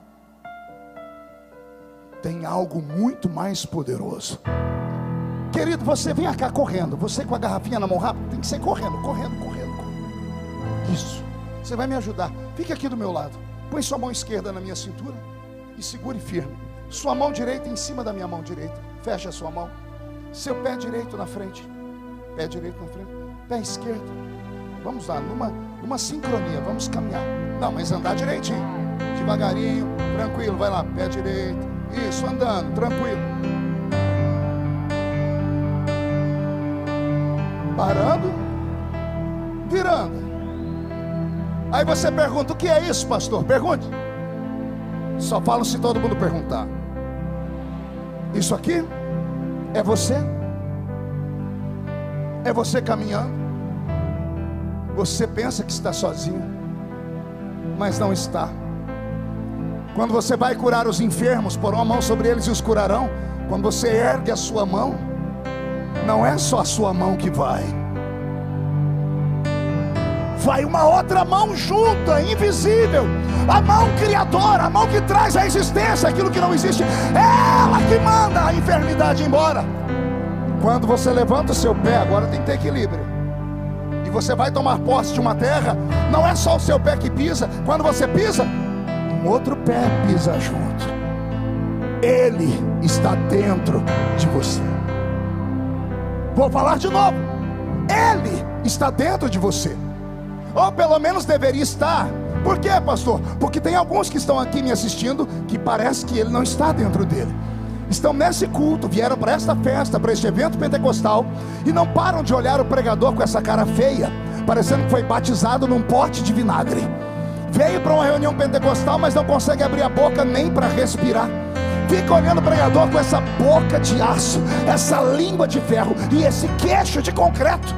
Tem algo muito mais poderoso. Querido, você vem cá correndo. Você com a garrafinha na mão rápida, tem que ser correndo. Isso. Você vai me ajudar. Fique aqui do meu lado. Põe sua mão esquerda na minha cintura e segure firme. Sua mão direita em cima da minha mão direita. Feche a sua mão. Seu pé direito na frente. Pé direito na frente. Pé esquerdo. Vamos lá, numa sincronia. Vamos caminhar. Não, mas andar direitinho. Devagarinho, tranquilo. Vai lá, pé direito. Isso, andando, tranquilo. Parando, virando. Aí você pergunta: o que é isso, pastor? Pergunte. Só falo se todo mundo perguntar. Isso aqui é você? É você caminhando? Você pensa que está sozinho, mas não está. Quando você vai curar os enfermos, porão a mão sobre eles e os curarão. Quando você ergue a sua mão, não é só a sua mão que vai uma outra mão junta, invisível, a mão criadora, a mão que traz à existência aquilo que não existe. Ela que manda a enfermidade embora. Quando você levanta o seu pé, agora tem que ter equilíbrio, e você vai tomar posse de uma terra, não é só o seu pé que pisa. Quando você pisa, um outro pé pisa junto. Ele está dentro de você. Vou falar de novo. Ele está dentro de você. Ou pelo menos deveria estar. Por quê, pastor? Porque tem alguns que estão aqui me assistindo que parece que ele não está dentro dele. Estão nesse culto, vieram para esta festa, para este evento pentecostal, e não param de olhar o pregador com essa cara feia, parecendo que foi batizado num pote de vinagre. Veio para uma reunião pentecostal, mas não consegue abrir a boca nem para respirar. Fica olhando o pregador com essa boca de aço, essa língua de ferro e esse queixo de concreto.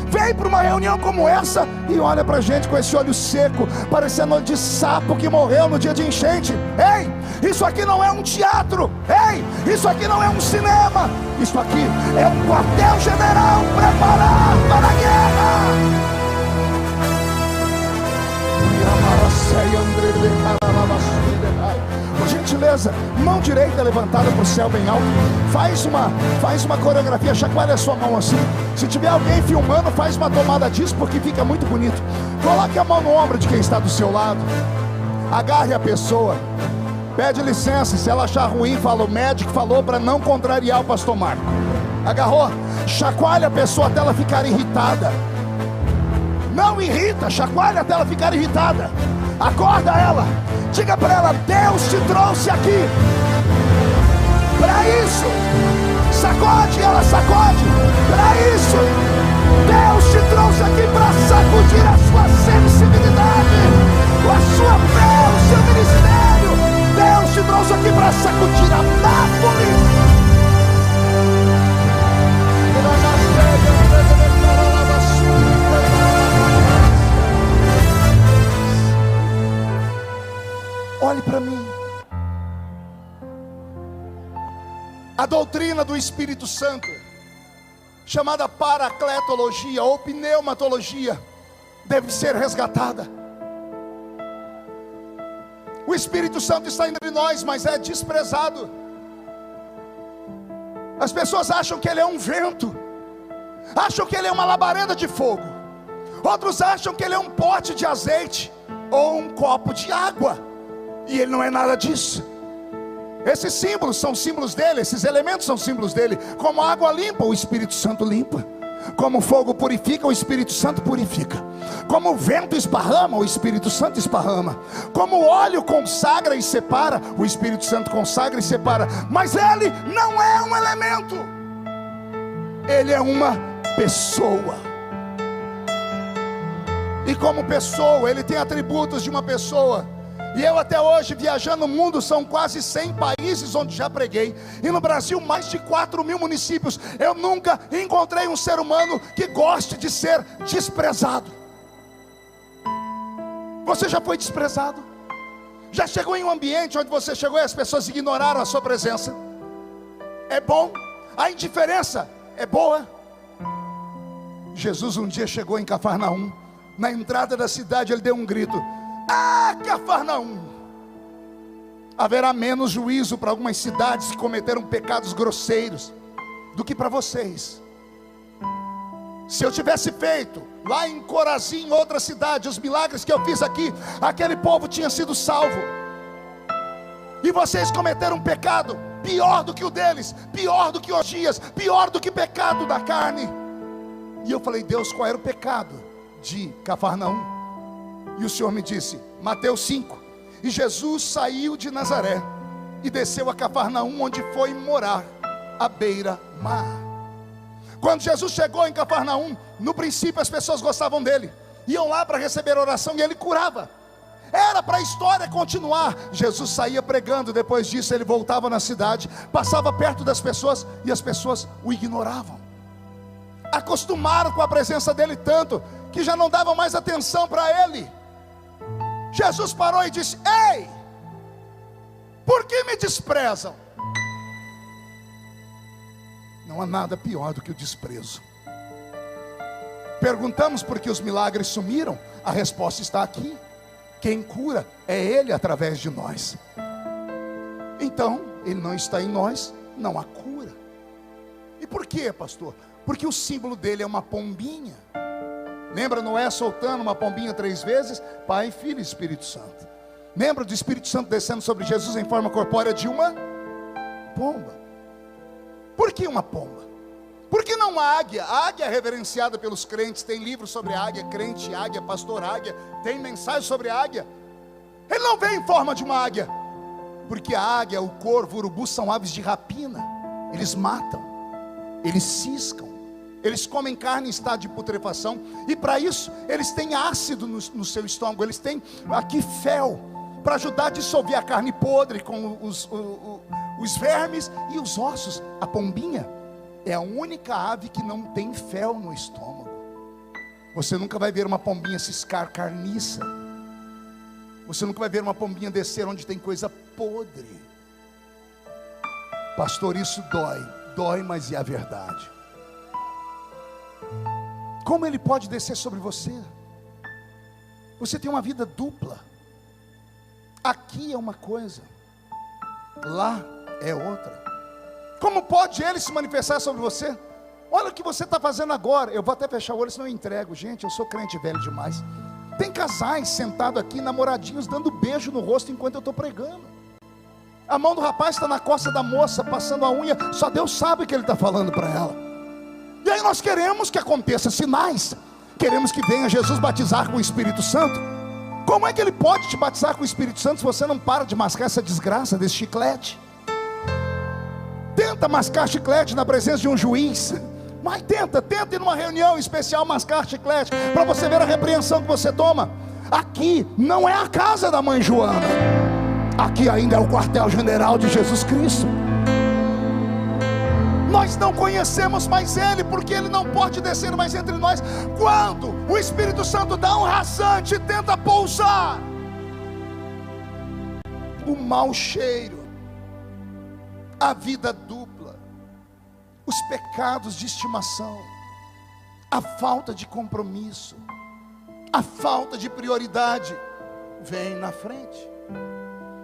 vem para uma reunião como essa e olha para a gente com esse olho seco, parecendo de sapo que morreu no dia de enchente. Ei, isso aqui não é um teatro. Ei, isso aqui não é um cinema. Isso aqui é um quartel-general preparado para a guerra. Por gentileza, mão direita levantada para o céu bem alto. Faz uma coreografia, chacoalha a sua mão assim. Se tiver alguém filmando, faz uma tomada disso, porque fica muito bonito. Coloque a mão no ombro de quem está do seu lado. Agarre a pessoa. Pede licença, se ela achar ruim, fala: o médico falou para não contrariar o pastor Marco. Agarrou, chacoalha a pessoa até ela ficar irritada. Não irrita, chacoalha até ela ficar irritada. Acorda ela, diga para ela: Deus te trouxe aqui para isso. Sacode, ela sacode. Para isso, Deus te trouxe aqui para sacudir a sua sensibilidade, a sua fé, o seu ministério. Deus te trouxe aqui para sacudir a Nápoles. Olhe para mim. A doutrina do Espírito Santo, chamada paracletologia ou pneumatologia, deve ser resgatada. O Espírito Santo está entre nós, mas é desprezado. As pessoas acham que ele é um vento, acham que ele é uma labareda de fogo. Outros acham que ele é um pote de azeite ou um copo de água. E ele não é nada disso. Esses símbolos são símbolos dele, esses elementos são símbolos dele. Como a água limpa, o Espírito Santo limpa. Como o fogo purifica, o Espírito Santo purifica. Como o vento esparrama, o Espírito Santo esparrama. Como o óleo consagra e separa, o Espírito Santo consagra e separa. Mas ele não é um elemento, ele é uma pessoa. E como pessoa, ele tem atributos de uma pessoa. E eu até hoje, viajando no mundo, são quase 100 países onde já preguei. E no Brasil, mais de 4.000 municípios. Eu nunca encontrei um ser humano que goste de ser desprezado. Você já foi desprezado? Já chegou em um ambiente onde você chegou e as pessoas ignoraram a sua presença? É bom? A indiferença é boa? Jesus um dia chegou em Cafarnaum. Na entrada da cidade ele deu um grito: ah, Cafarnaum! Haverá menos juízo para algumas cidades que cometeram pecados grosseiros do que para vocês. Se eu tivesse feito lá em Corazim, outra cidade, os milagres que eu fiz aqui, aquele povo tinha sido salvo. E vocês cometeram um pecado pior do que o deles, pior do que orgias, pior do que pecado da carne. E eu falei: Deus, qual era o pecado de Cafarnaum? E o Senhor me disse, Mateus 5: e Jesus saiu de Nazaré e desceu a Cafarnaum, onde foi morar à beira-mar. Quando Jesus chegou em Cafarnaum, no princípio as pessoas gostavam dele, iam lá para receber oração e ele curava. Era para a história continuar. Jesus saía pregando, depois disso ele voltava na cidade, passava perto das pessoas e as pessoas o ignoravam. Acostumaram com a presença dele tanto que já não davam mais atenção para ele. Jesus parou e disse: ei, por que me desprezam? Não há nada pior do que o desprezo. Perguntamos por que os milagres sumiram. A resposta está aqui: quem cura é ele através de nós. Então, ele não está em nós, não há cura. E por quê, pastor? Porque o símbolo dele é uma pombinha. Lembra Noé soltando uma pombinha 3 vezes? Pai, Filho e Espírito Santo. Lembra do Espírito Santo descendo sobre Jesus em forma corpórea de uma pomba? Por que uma pomba? Por que não a águia? A águia é reverenciada pelos crentes. Tem livros sobre a águia, crente águia, pastor águia. Tem mensagem sobre a águia. Ele não veio em forma de uma águia, porque a águia, o corvo, o urubu são aves de rapina. Eles matam, eles ciscam, eles comem carne em estado de putrefação. E para isso eles têm ácido no seu estômago. Eles têm aqui fel, para ajudar a dissolver a carne podre com os vermes e os ossos. A pombinha é a única ave que não tem fel no estômago. Você nunca vai ver uma pombinha ciscar carniça. Você nunca vai ver uma pombinha descer onde tem coisa podre. Pastor, isso dói. Dói, mas é a verdade. Como ele pode descer sobre você? Você tem uma vida dupla. Aqui é uma coisa, lá é outra. Como pode ele se manifestar sobre você? Olha o que você está fazendo agora. Eu vou até fechar o olho, senão eu entrego. Gente, eu sou crente velho demais. Tem casais sentados aqui, namoradinhos, dando beijo no rosto enquanto eu estou pregando. A mão do rapaz está na costa da moça, passando a unha. Só Deus sabe o que ele está falando para ela. E aí nós queremos que aconteça sinais. Queremos que venha Jesus batizar com o Espírito Santo. Como é que ele pode te batizar com o Espírito Santo se você não para de mascar essa desgraça desse chiclete? Tenta mascar chiclete na presença de um juiz. Mas tenta ir numa reunião especial mascar chiclete, para você ver a repreensão que você toma. Aqui não é a casa da mãe Joana. Aqui ainda é o quartel-general de Jesus Cristo. Nós não conhecemos mais Ele, porque Ele não pode descer mais entre nós. Quando o Espírito Santo dá um rasante e tenta pousar, o mau cheiro, a vida dupla, os pecados de estimação, a falta de compromisso, a falta de prioridade, vem na frente.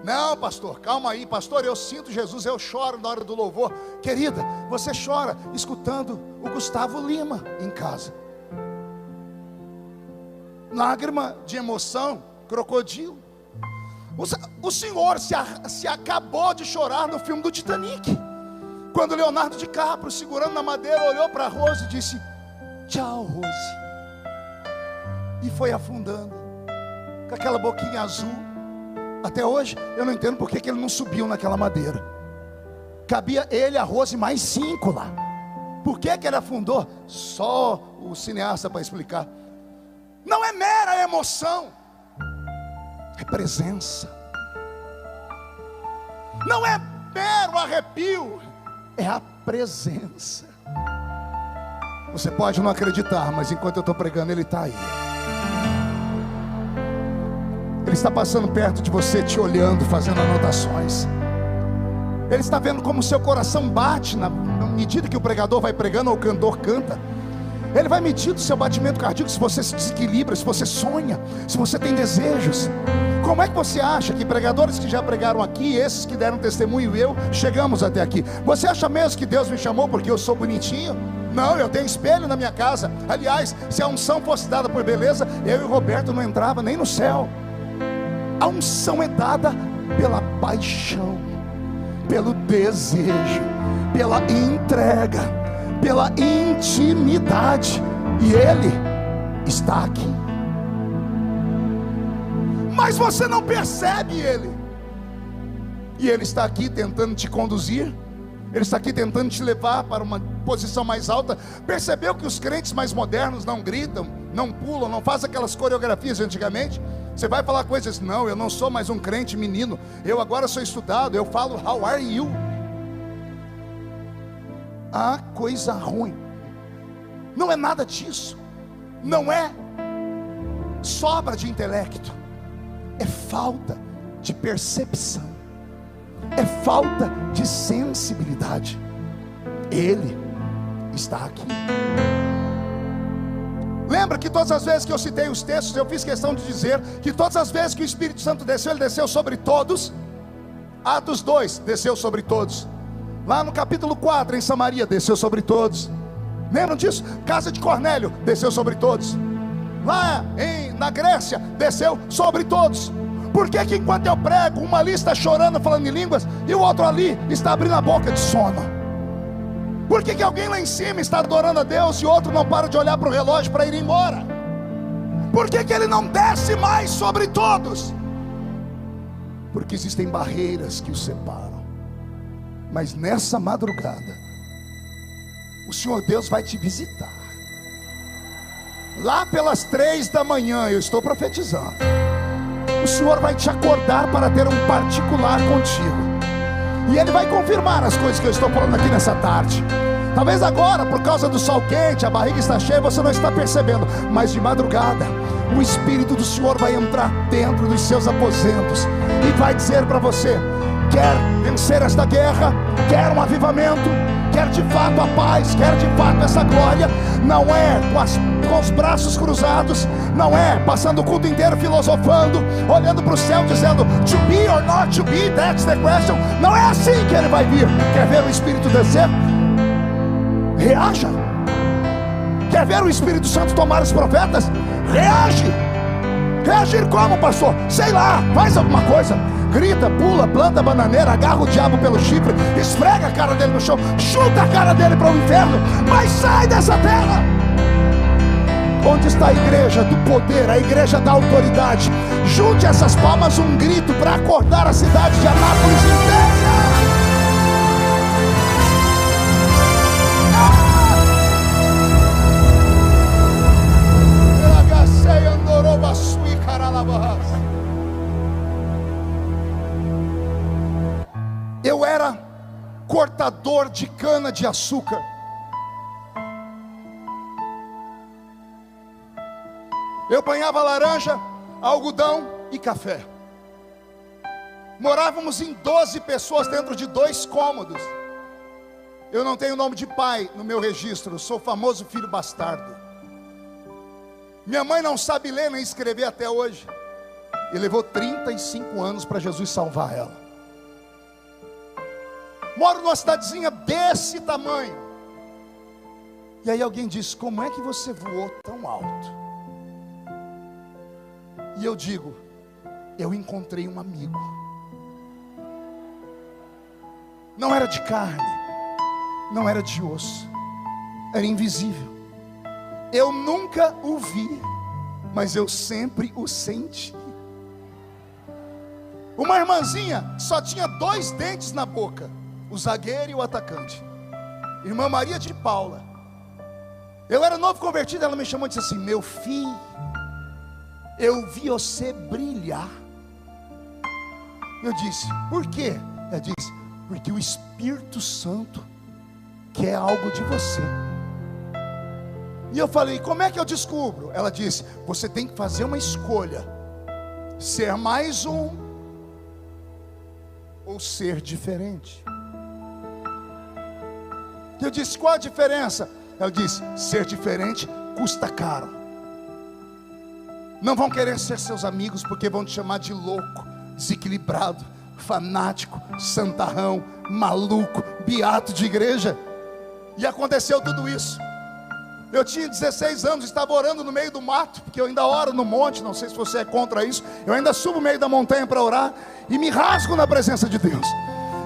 Não, pastor, calma aí, pastor, eu sinto Jesus, eu choro na hora do louvor. Querida, você chora escutando o Gustavo Lima em casa. Lágrima de emoção, crocodilo. O senhor se acabou de chorar no filme do Titanic, quando Leonardo DiCaprio, segurando na madeira, olhou para Rose e disse: tchau, Rose. E foi afundando, com aquela boquinha azul. Até hoje eu não entendo porque que ele não subiu naquela madeira. Cabia ele, a Rose, mais 5 lá. Por que que ele afundou? Só o cineasta para explicar. Não é mera emoção, é presença. Não é mero arrepio, é a presença. Você pode não acreditar, mas enquanto eu estou pregando, Ele está aí. Ele está passando perto de você, te olhando, fazendo anotações. Ele está vendo como o seu coração bate na medida que o pregador vai pregando ou o cantor canta. Ele vai medindo o seu batimento cardíaco, se você se desequilibra, se você sonha, se você tem desejos. Como é que você acha que pregadores que já pregaram aqui, esses que deram testemunho e eu, chegamos até aqui? Você acha mesmo que Deus me chamou porque eu sou bonitinho? Não, eu tenho espelho na minha casa. Aliás, se a unção fosse dada por beleza, eu e o Roberto não entrava nem no céu. A unção é dada pela paixão, pelo desejo, pela entrega, pela intimidade. E Ele está aqui. Mas você não percebe Ele. E Ele está aqui tentando te conduzir. Ele está aqui tentando te levar para uma posição mais alta. Percebeu que os crentes mais modernos não gritam, não pulam, não fazem aquelas coreografias de antigamente? Você vai falar coisas, não, eu não sou mais um crente menino, eu agora sou estudado, eu falo how are you? Ah, coisa ruim. Não é nada disso. Não é sobra de intelecto, é falta de percepção, é falta de sensibilidade. Ele está aqui. Lembra que todas as vezes que eu citei os textos, eu fiz questão de dizer que todas as vezes que o Espírito Santo desceu, ele desceu sobre todos. Atos 2, desceu sobre todos. Lá no capítulo 4, em Samaria, desceu sobre todos. Lembram disso? Casa de Cornélio, desceu sobre todos. Lá na Grécia, desceu sobre todos. Por que que enquanto eu prego, uma ali está chorando, falando em línguas, e o outro ali está abrindo a boca de sono? Por que que alguém lá em cima está adorando a Deus e o outro não para de olhar para o relógio para ir embora? Por que que Ele não desce mais sobre todos? Porque existem barreiras que os separam. Mas nessa madrugada, o Senhor Deus vai te visitar. Lá pelas 3 da manhã, eu estou profetizando, o Senhor vai te acordar para ter um particular contigo. E Ele vai confirmar as coisas que eu estou falando aqui nessa tarde. Talvez agora, por causa do sol quente, a barriga está cheia, você não está percebendo, mas de madrugada o Espírito do Senhor vai entrar dentro dos seus aposentos e vai dizer para você: quer vencer esta guerra, quer um avivamento, quer de fato a paz, quer de fato essa glória. Não é com os braços cruzados, não é passando o culto inteiro filosofando, olhando para o céu dizendo to be or not to be, that's the question. Não é assim que ele vai vir. Quer ver o Espírito descer? Reaja. Quer ver o Espírito Santo tomar os profetas? Reage. Reagir como, pastor? Sei lá, faz alguma coisa. Grita, pula, planta a bananeira, agarra o diabo pelo chifre, esfrega a cara dele no chão, chuta a cara dele para o inferno, mas sai dessa terra. Onde está a igreja do poder, a igreja da autoridade? Junte essas palmas, um grito para acordar a cidade de Anápolis inteira. Eu era cortador de cana de açúcar. Eu apanhava laranja, algodão e café. Morávamos em 12 pessoas dentro de 2 cômodos. Eu não tenho nome de pai no meu registro, sou o famoso filho bastardo. Minha mãe não sabe ler nem escrever até hoje. E levou 35 anos para Jesus salvar ela. Moro numa cidadezinha desse tamanho. E aí alguém disse: como é que você voou tão alto? E eu digo: eu encontrei um amigo. Não era de carne, não era de osso, era invisível. Eu nunca o vi, mas eu sempre o senti. Uma irmãzinha só tinha 2 dentes na boca, o zagueiro e o atacante. Irmã Maria de Paula. Eu era novo convertido, ela me chamou e disse assim: meu filho, eu vi você brilhar. Eu disse: por quê? Ela disse: porque o Espírito Santo quer algo de você. E eu falei: como é que eu descubro? Ela disse: você tem que fazer uma escolha: ser mais um ou ser diferente. Eu disse: qual a diferença? Ela disse: ser diferente custa caro. Não vão querer ser seus amigos porque vão te chamar de louco, desequilibrado, fanático, santarrão, maluco, beato de igreja. E aconteceu tudo isso. Eu tinha 16 anos, estava orando no meio do mato, porque eu ainda oro no monte, não sei se você é contra isso. Eu ainda subo no meio da montanha para orar e me rasgo na presença de Deus.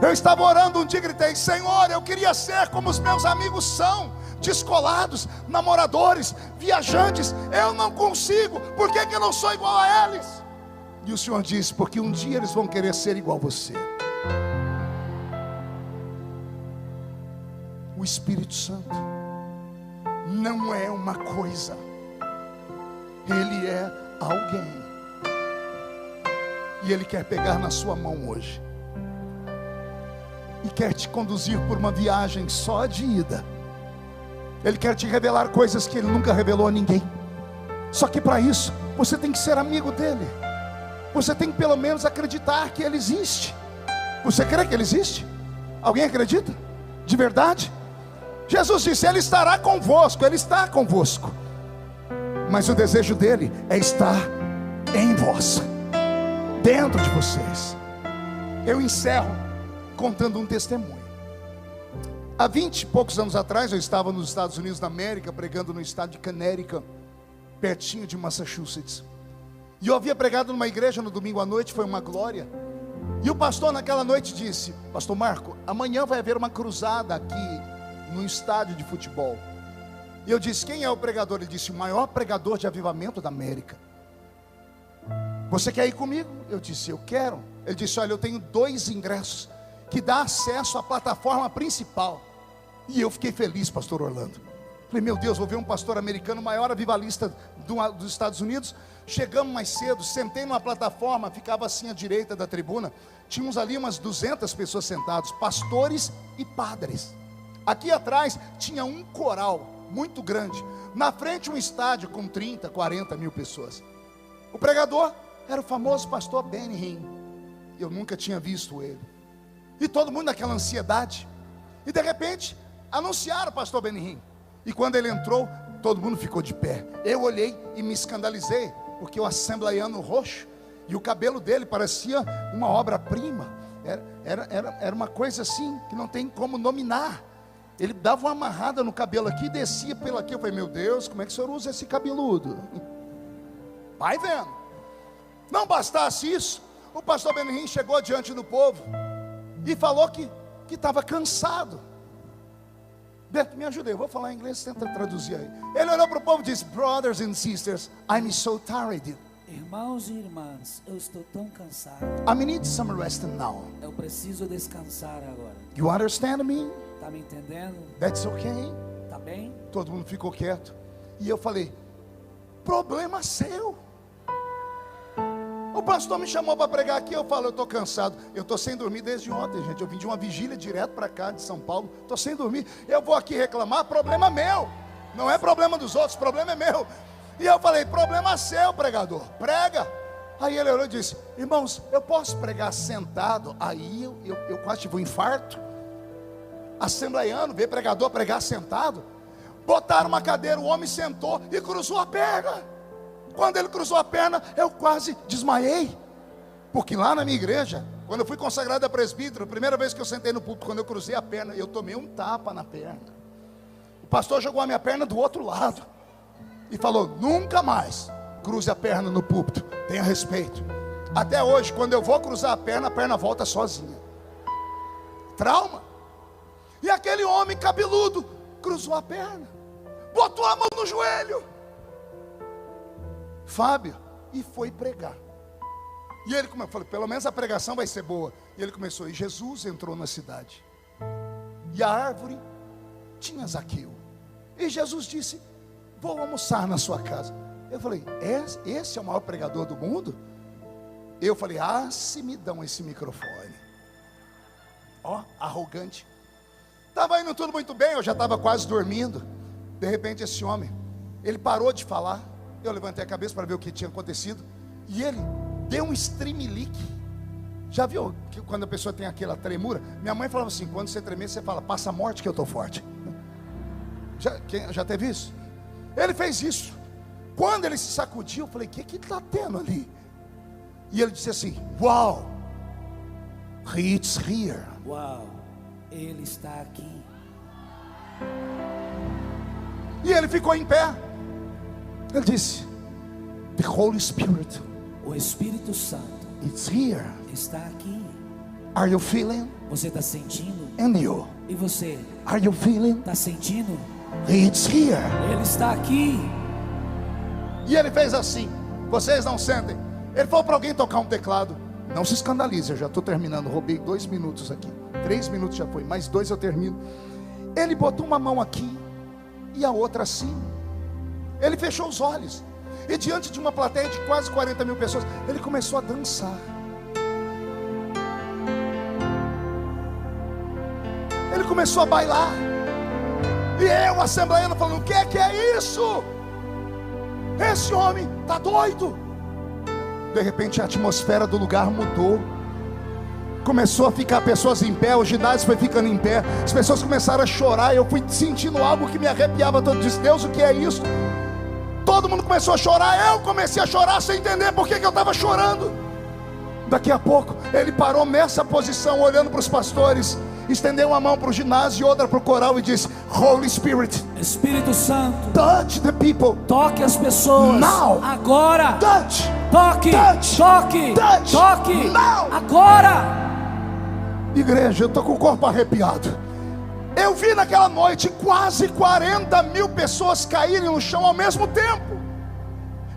Eu estava orando um dia e gritei: Senhor, eu queria ser como os meus amigos são, descolados, namoradores, viajantes. Eu não consigo, por que eu não sou igual a eles? E o Senhor disse: porque um dia eles vão querer ser igual a você. O Espírito Santo não é uma coisa, ele é alguém. E ele quer pegar na sua mão hoje e quer te conduzir por uma viagem só de ida. Ele quer te revelar coisas que ele nunca revelou a ninguém. Só que para isso você tem que ser amigo dele. Você tem que pelo menos acreditar que ele existe. Você crê que ele existe? Alguém acredita? De verdade? Jesus disse: ele estará convosco. Ele está convosco, mas o desejo dele é estar em vós, dentro de vocês. Eu encerro contando um testemunho. Há 20 e poucos anos atrás, eu estava nos Estados Unidos da América, pregando no estado de Connecticut, pertinho de Massachusetts. E eu havia pregado numa igreja no domingo à noite, foi uma glória. E o pastor naquela noite disse: pastor Marco, amanhã vai haver uma cruzada aqui no estádio de futebol. E eu disse: quem é o pregador? Ele disse: o maior pregador de avivamento da América. Você quer ir comigo? Eu disse: eu quero. Ele disse: olha, eu tenho 2 ingressos que dá acesso à plataforma principal. E eu fiquei feliz, pastor Orlando. Falei: meu Deus, vou ver um pastor americano, maior avivalista dos Estados Unidos. Chegamos mais cedo, sentei numa plataforma, ficava assim à direita da tribuna. Tínhamos ali umas 200 pessoas sentadas, pastores e padres. Aqui atrás tinha um coral muito grande, na frente um estádio com 30, 40 mil pessoas. O pregador era o famoso pastor Benny Hinn. Eu nunca tinha visto ele. E todo mundo naquela ansiedade. E de repente anunciaram o pastor Benny Hinn. E quando ele entrou, todo mundo ficou de pé. Eu olhei e me escandalizei, porque o assembleiano roxo, e o cabelo dele parecia uma obra-prima. Era uma coisa assim, que não tem como nominar. Ele dava uma amarrada no cabelo aqui e descia pelo aqui. Eu falei, meu Deus, como é que o senhor usa esse cabeludo? Vai vendo. Não bastasse isso, o pastor Benny Hinn chegou diante do povo e falou que estava cansado. Beto, me ajuda aí, eu vou falar em inglês, tenta traduzir aí. Ele olhou para o povo e disse, brothers and sisters, I'm so tired. Irmãos e irmãs, eu estou tão cansado. I need some rest now. Eu preciso descansar agora. You understand me? Tá me entendendo? That's okay. Tá bem? Todo mundo ficou quieto. E eu falei, problema seu. O pastor me chamou para pregar aqui. Eu falo, eu estou cansado. Eu estou sem dormir desde ontem, gente. Eu vim de uma vigília direto para cá de São Paulo. Estou sem dormir. Eu vou aqui reclamar, problema meu. Não é problema dos outros, problema é meu. E eu falei, problema seu, pregador. Prega. Aí ele olhou e disse, irmãos, eu posso pregar sentado? Aí eu quase tive um infarto. Assembleiano, ver pregador pregar sentado. Botaram uma cadeira, o homem sentou e cruzou a perna. Quando ele cruzou a perna, eu quase desmaiei. Porque lá na minha igreja, quando eu fui consagrado a presbítero, a primeira vez que eu sentei no púlpito, quando eu cruzei a perna, eu tomei um tapa na perna. O pastor jogou a minha perna do outro lado e falou, nunca mais cruze a perna no púlpito, tenha respeito. Até hoje, quando eu vou cruzar a perna volta sozinha. Trauma. E aquele homem cabeludo cruzou a perna, botou a mão no joelho, Fábio, e foi pregar. E ele começou, falei, pelo menos a pregação vai ser boa. E ele começou, e Jesus entrou na cidade, e a árvore tinha Zaqueu, e Jesus disse, vou almoçar na sua casa. Eu falei, esse é o maior pregador do mundo? Eu falei, se me dão esse microfone. Ó, arrogante. Estava indo tudo muito bem, eu já estava quase dormindo. De repente esse homem, ele parou de falar. Eu levantei a cabeça para ver o que tinha acontecido. E ele deu um streamlick. Já viu que quando a pessoa tem aquela tremura? Minha mãe falava assim, quando você tremer, você fala, passa a morte que eu estou forte. Já teve isso? Ele fez isso. Quando ele se sacudiu, eu falei, o que está tendo ali? E ele disse assim, uau, it's here. Uau, ele está aqui. E ele ficou em pé. Ele disse, the Holy Spirit, o Espírito Santo, it's here. Está aqui. Are you feeling? Você está sentindo? And you? E você? Are you feeling? Está sentindo? It's here. Ele está aqui. E ele fez assim, vocês não sentem. Ele falou para alguém tocar um teclado. Não se escandalize, eu já estou terminando. Roubei 2 minutos aqui, 3 minutos já foi, mais 2 eu termino. Ele botou uma mão aqui e a outra assim. Ele fechou os olhos, e diante de uma plateia de quase 40 mil pessoas, ele começou a dançar. Ele começou a bailar. E eu, assembleiano, falando, o que é isso? Esse homem está doido. De repente a atmosfera do lugar mudou. Começou a ficar pessoas em pé, o ginásio foi ficando em pé. As pessoas começaram a chorar. Eu fui sentindo algo que me arrepiava todo. Disse, Deus, o que é isso? Todo mundo começou a chorar. Eu comecei a chorar sem entender por que eu estava chorando. Daqui a pouco ele parou nessa posição, olhando para os pastores, estendeu uma mão para o ginásio e outra para o coral e disse, Holy Spirit, Espírito Santo, touch the people. Toque as pessoas. Now. Agora. Touch. Toque. Touch. Toque. Touch. Toque. Now. Agora. Igreja, eu estou com o corpo arrepiado. Eu vi naquela noite quase 40 mil pessoas caírem no chão ao mesmo tempo.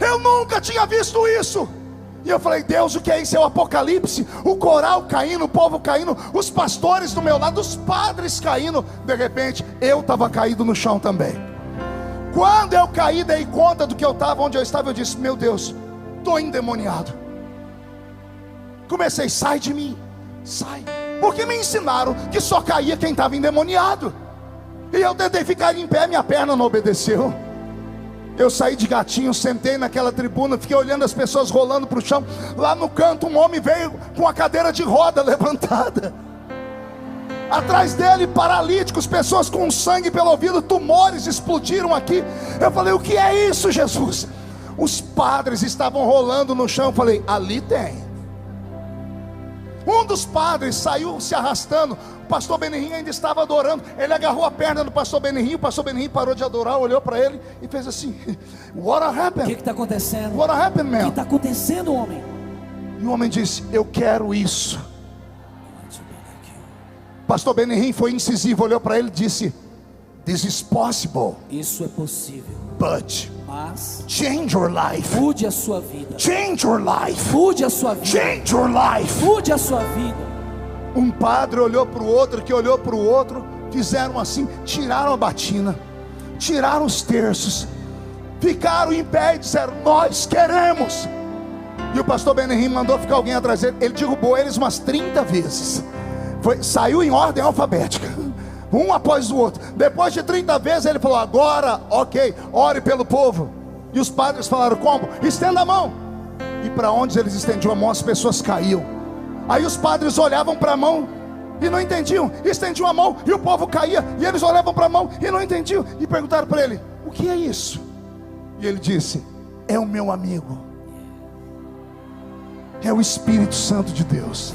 Eu nunca tinha visto isso. E eu falei, Deus, o que é isso? É o Apocalipse. O coral caindo, o povo caindo, os pastores do meu lado, os padres caindo. De repente, eu estava caído no chão também. Quando eu caí, dei conta do que eu estava, onde eu estava. Eu disse, meu Deus, estou endemoniado. Comecei, sai de mim, sai. Porque me ensinaram que só caía quem estava endemoniado. E eu tentei ficar em pé, minha perna não obedeceu. Eu saí de gatinho, sentei naquela tribuna, fiquei olhando as pessoas rolando para o chão. Lá no canto um homem veio com a cadeira de roda levantada. Atrás dele paralíticos, pessoas com sangue pelo ouvido, tumores explodiram aqui. Eu falei, o que é isso, Jesus? Os padres estavam rolando no chão. Eu falei, ali tem. Um dos padres saiu se arrastando. O pastor Benihim ainda estava adorando. Ele agarrou a perna do pastor Benihim. O pastor Benihim parou de adorar, olhou para ele e fez assim: What happened? O que está acontecendo? What happened, man? O que está acontecendo, homem? E o homem disse, eu quero isso. O pastor Benihim foi incisivo, olhou para ele e disse, This is possible. Isso é possível. But mas change your life. Mude a sua vida. Change your life. Mude a sua vida. Change your life. Mude a sua vida. Um padre olhou para o outro, que olhou para o outro, fizeram assim, tiraram a batina, tiraram os terços, ficaram em pé e disseram, nós queremos. E o pastor Benihim mandou ficar alguém atrás dele. Ele derrubou eles umas 30 vezes. Saiu em ordem alfabética, um após o outro. Depois de 30 vezes ele falou, agora, ok, ore pelo povo. E os padres falaram, como? Estenda a mão. E para onde eles estendiam a mão, as pessoas caíam. Aí os padres olhavam para a mão e não entendiam, estendiam a mão e o povo caía. E eles olhavam para a mão e não entendiam. E perguntaram para ele, o que é isso? E ele disse, é o meu amigo, é o Espírito Santo de Deus,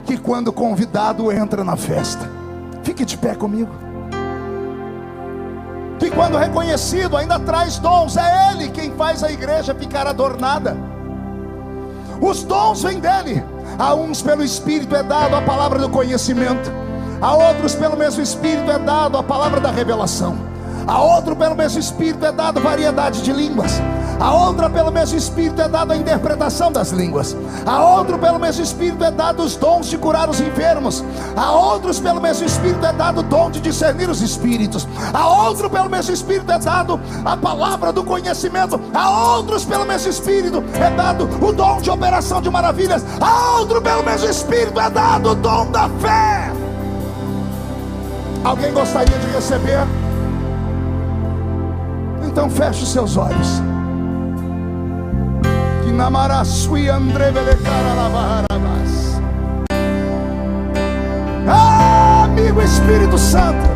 que quando convidado entra na festa. Fique de pé comigo. Que quando reconhecido ainda traz dons. É Ele quem faz a igreja ficar adornada. Os dons vêm dEle. A uns pelo Espírito é dado a palavra do conhecimento, a outros pelo mesmo Espírito é dado a palavra da revelação, a outro pelo mesmo Espírito é dado variedade de línguas, a outra pelo mesmo Espírito é dado a interpretação das línguas, a outro pelo mesmo Espírito é dado os dons de curar os enfermos, a outros pelo mesmo Espírito é dado o dom de discernir os espíritos, a outro pelo mesmo Espírito é dado a palavra do conhecimento, a outros pelo mesmo Espírito é dado o dom de operação de maravilhas, a outro pelo mesmo Espírito é dado o dom da fé. Alguém gostaria de receber? Então feche os seus olhos. Ah, amigo Espírito Santo,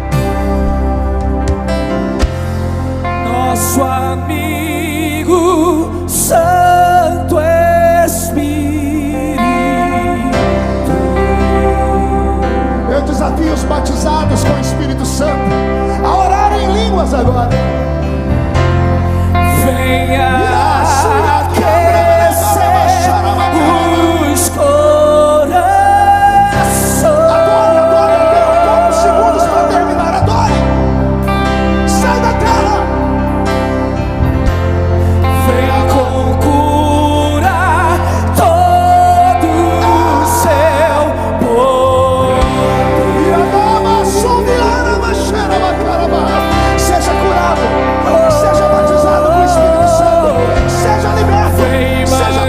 nosso amigo Santo Espírito. eu desafio os batizados com o Espírito Santo a orar em línguas agora. Venha os corações. Adore, poucos segundos para terminar. Adore. Sai da terra. Venha com cura todo o seu povo. Seja curado, seja batizado com o Espírito Santo, seja liberto, seja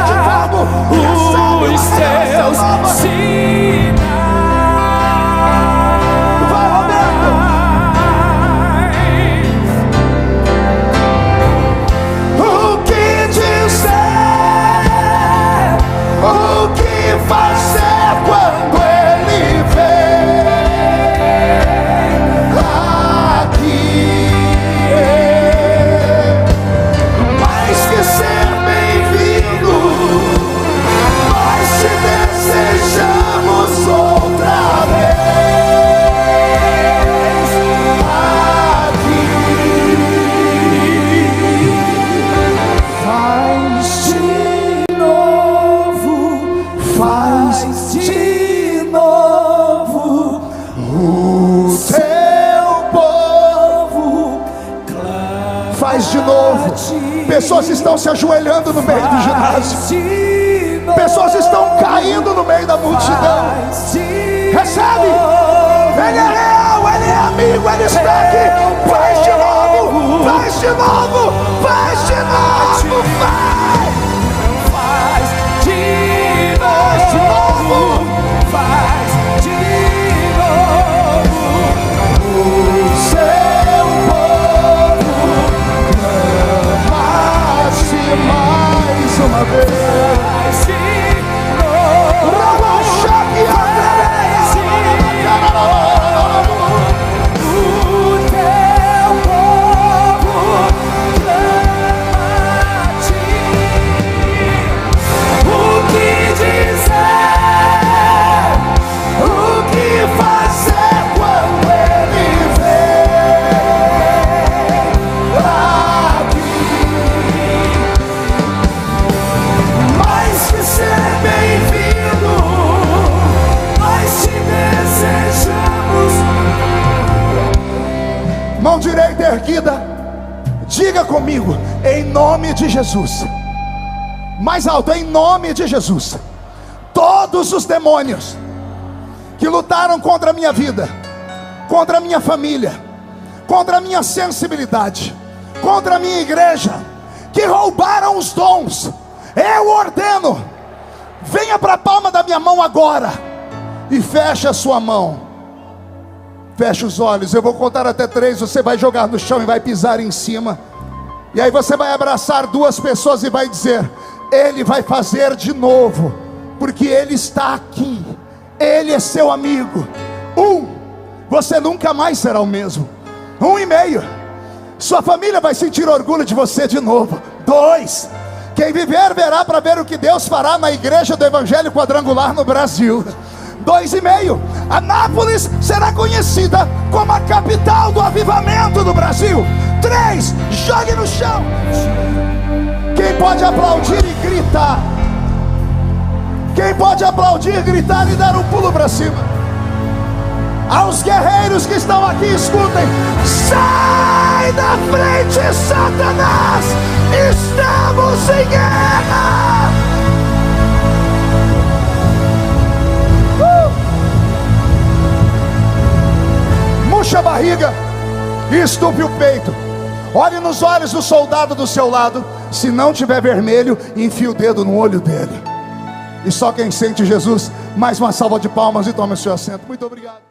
tocado. Os teus sinais. Vai, Roberto. O que dizer? O que fazer quando Ele vem aqui? Mais que ser bem-vindo, nós te desejamos outra vez aqui. Faz de novo, faz de novo o teu povo. Faz de novo. Pessoas estão se ajoelhando no meio do ginásio. Pessoas estão caindo no meio da multidão. Recebe. Ele é real, Ele é amigo, Ele está aqui. Faz de novo, faz de novo, faz de novo, vai. Faz de novo, faz de novo. comigo, em nome de Jesus. Mais alto, em nome de Jesus. Todos os demônios que lutaram contra a minha vida, contra a minha família, contra a minha sensibilidade, contra a minha igreja, que roubaram os dons, eu ordeno, venha para a palma da minha mão agora e feche a sua mão. Feche os olhos, eu vou contar até 3, você vai jogar no chão e vai pisar em cima. E aí você vai abraçar 2 pessoas e vai dizer: Ele vai fazer de novo, porque Ele está aqui, Ele é seu amigo. 1, você nunca mais será o mesmo. 1,5, sua família vai sentir orgulho de você de novo. 2, quem viver verá para ver o que Deus fará na igreja do Evangelho Quadrangular no Brasil. 2,5, Anápolis será conhecida como a capital do avivamento do Brasil. 3, jogue no chão. Quem pode aplaudir e gritar? Quem pode aplaudir, gritar e dar um pulo para cima? Aos guerreiros que estão aqui, escutem: sai da frente, Satanás! Estamos em guerra! Murcha a barriga e estupe o peito. Olhe nos olhos do soldado do seu lado. Se não tiver vermelho, enfie o dedo no olho dele. E só quem sente Jesus, mais uma salva de palmas e tome o seu assento. Muito obrigado.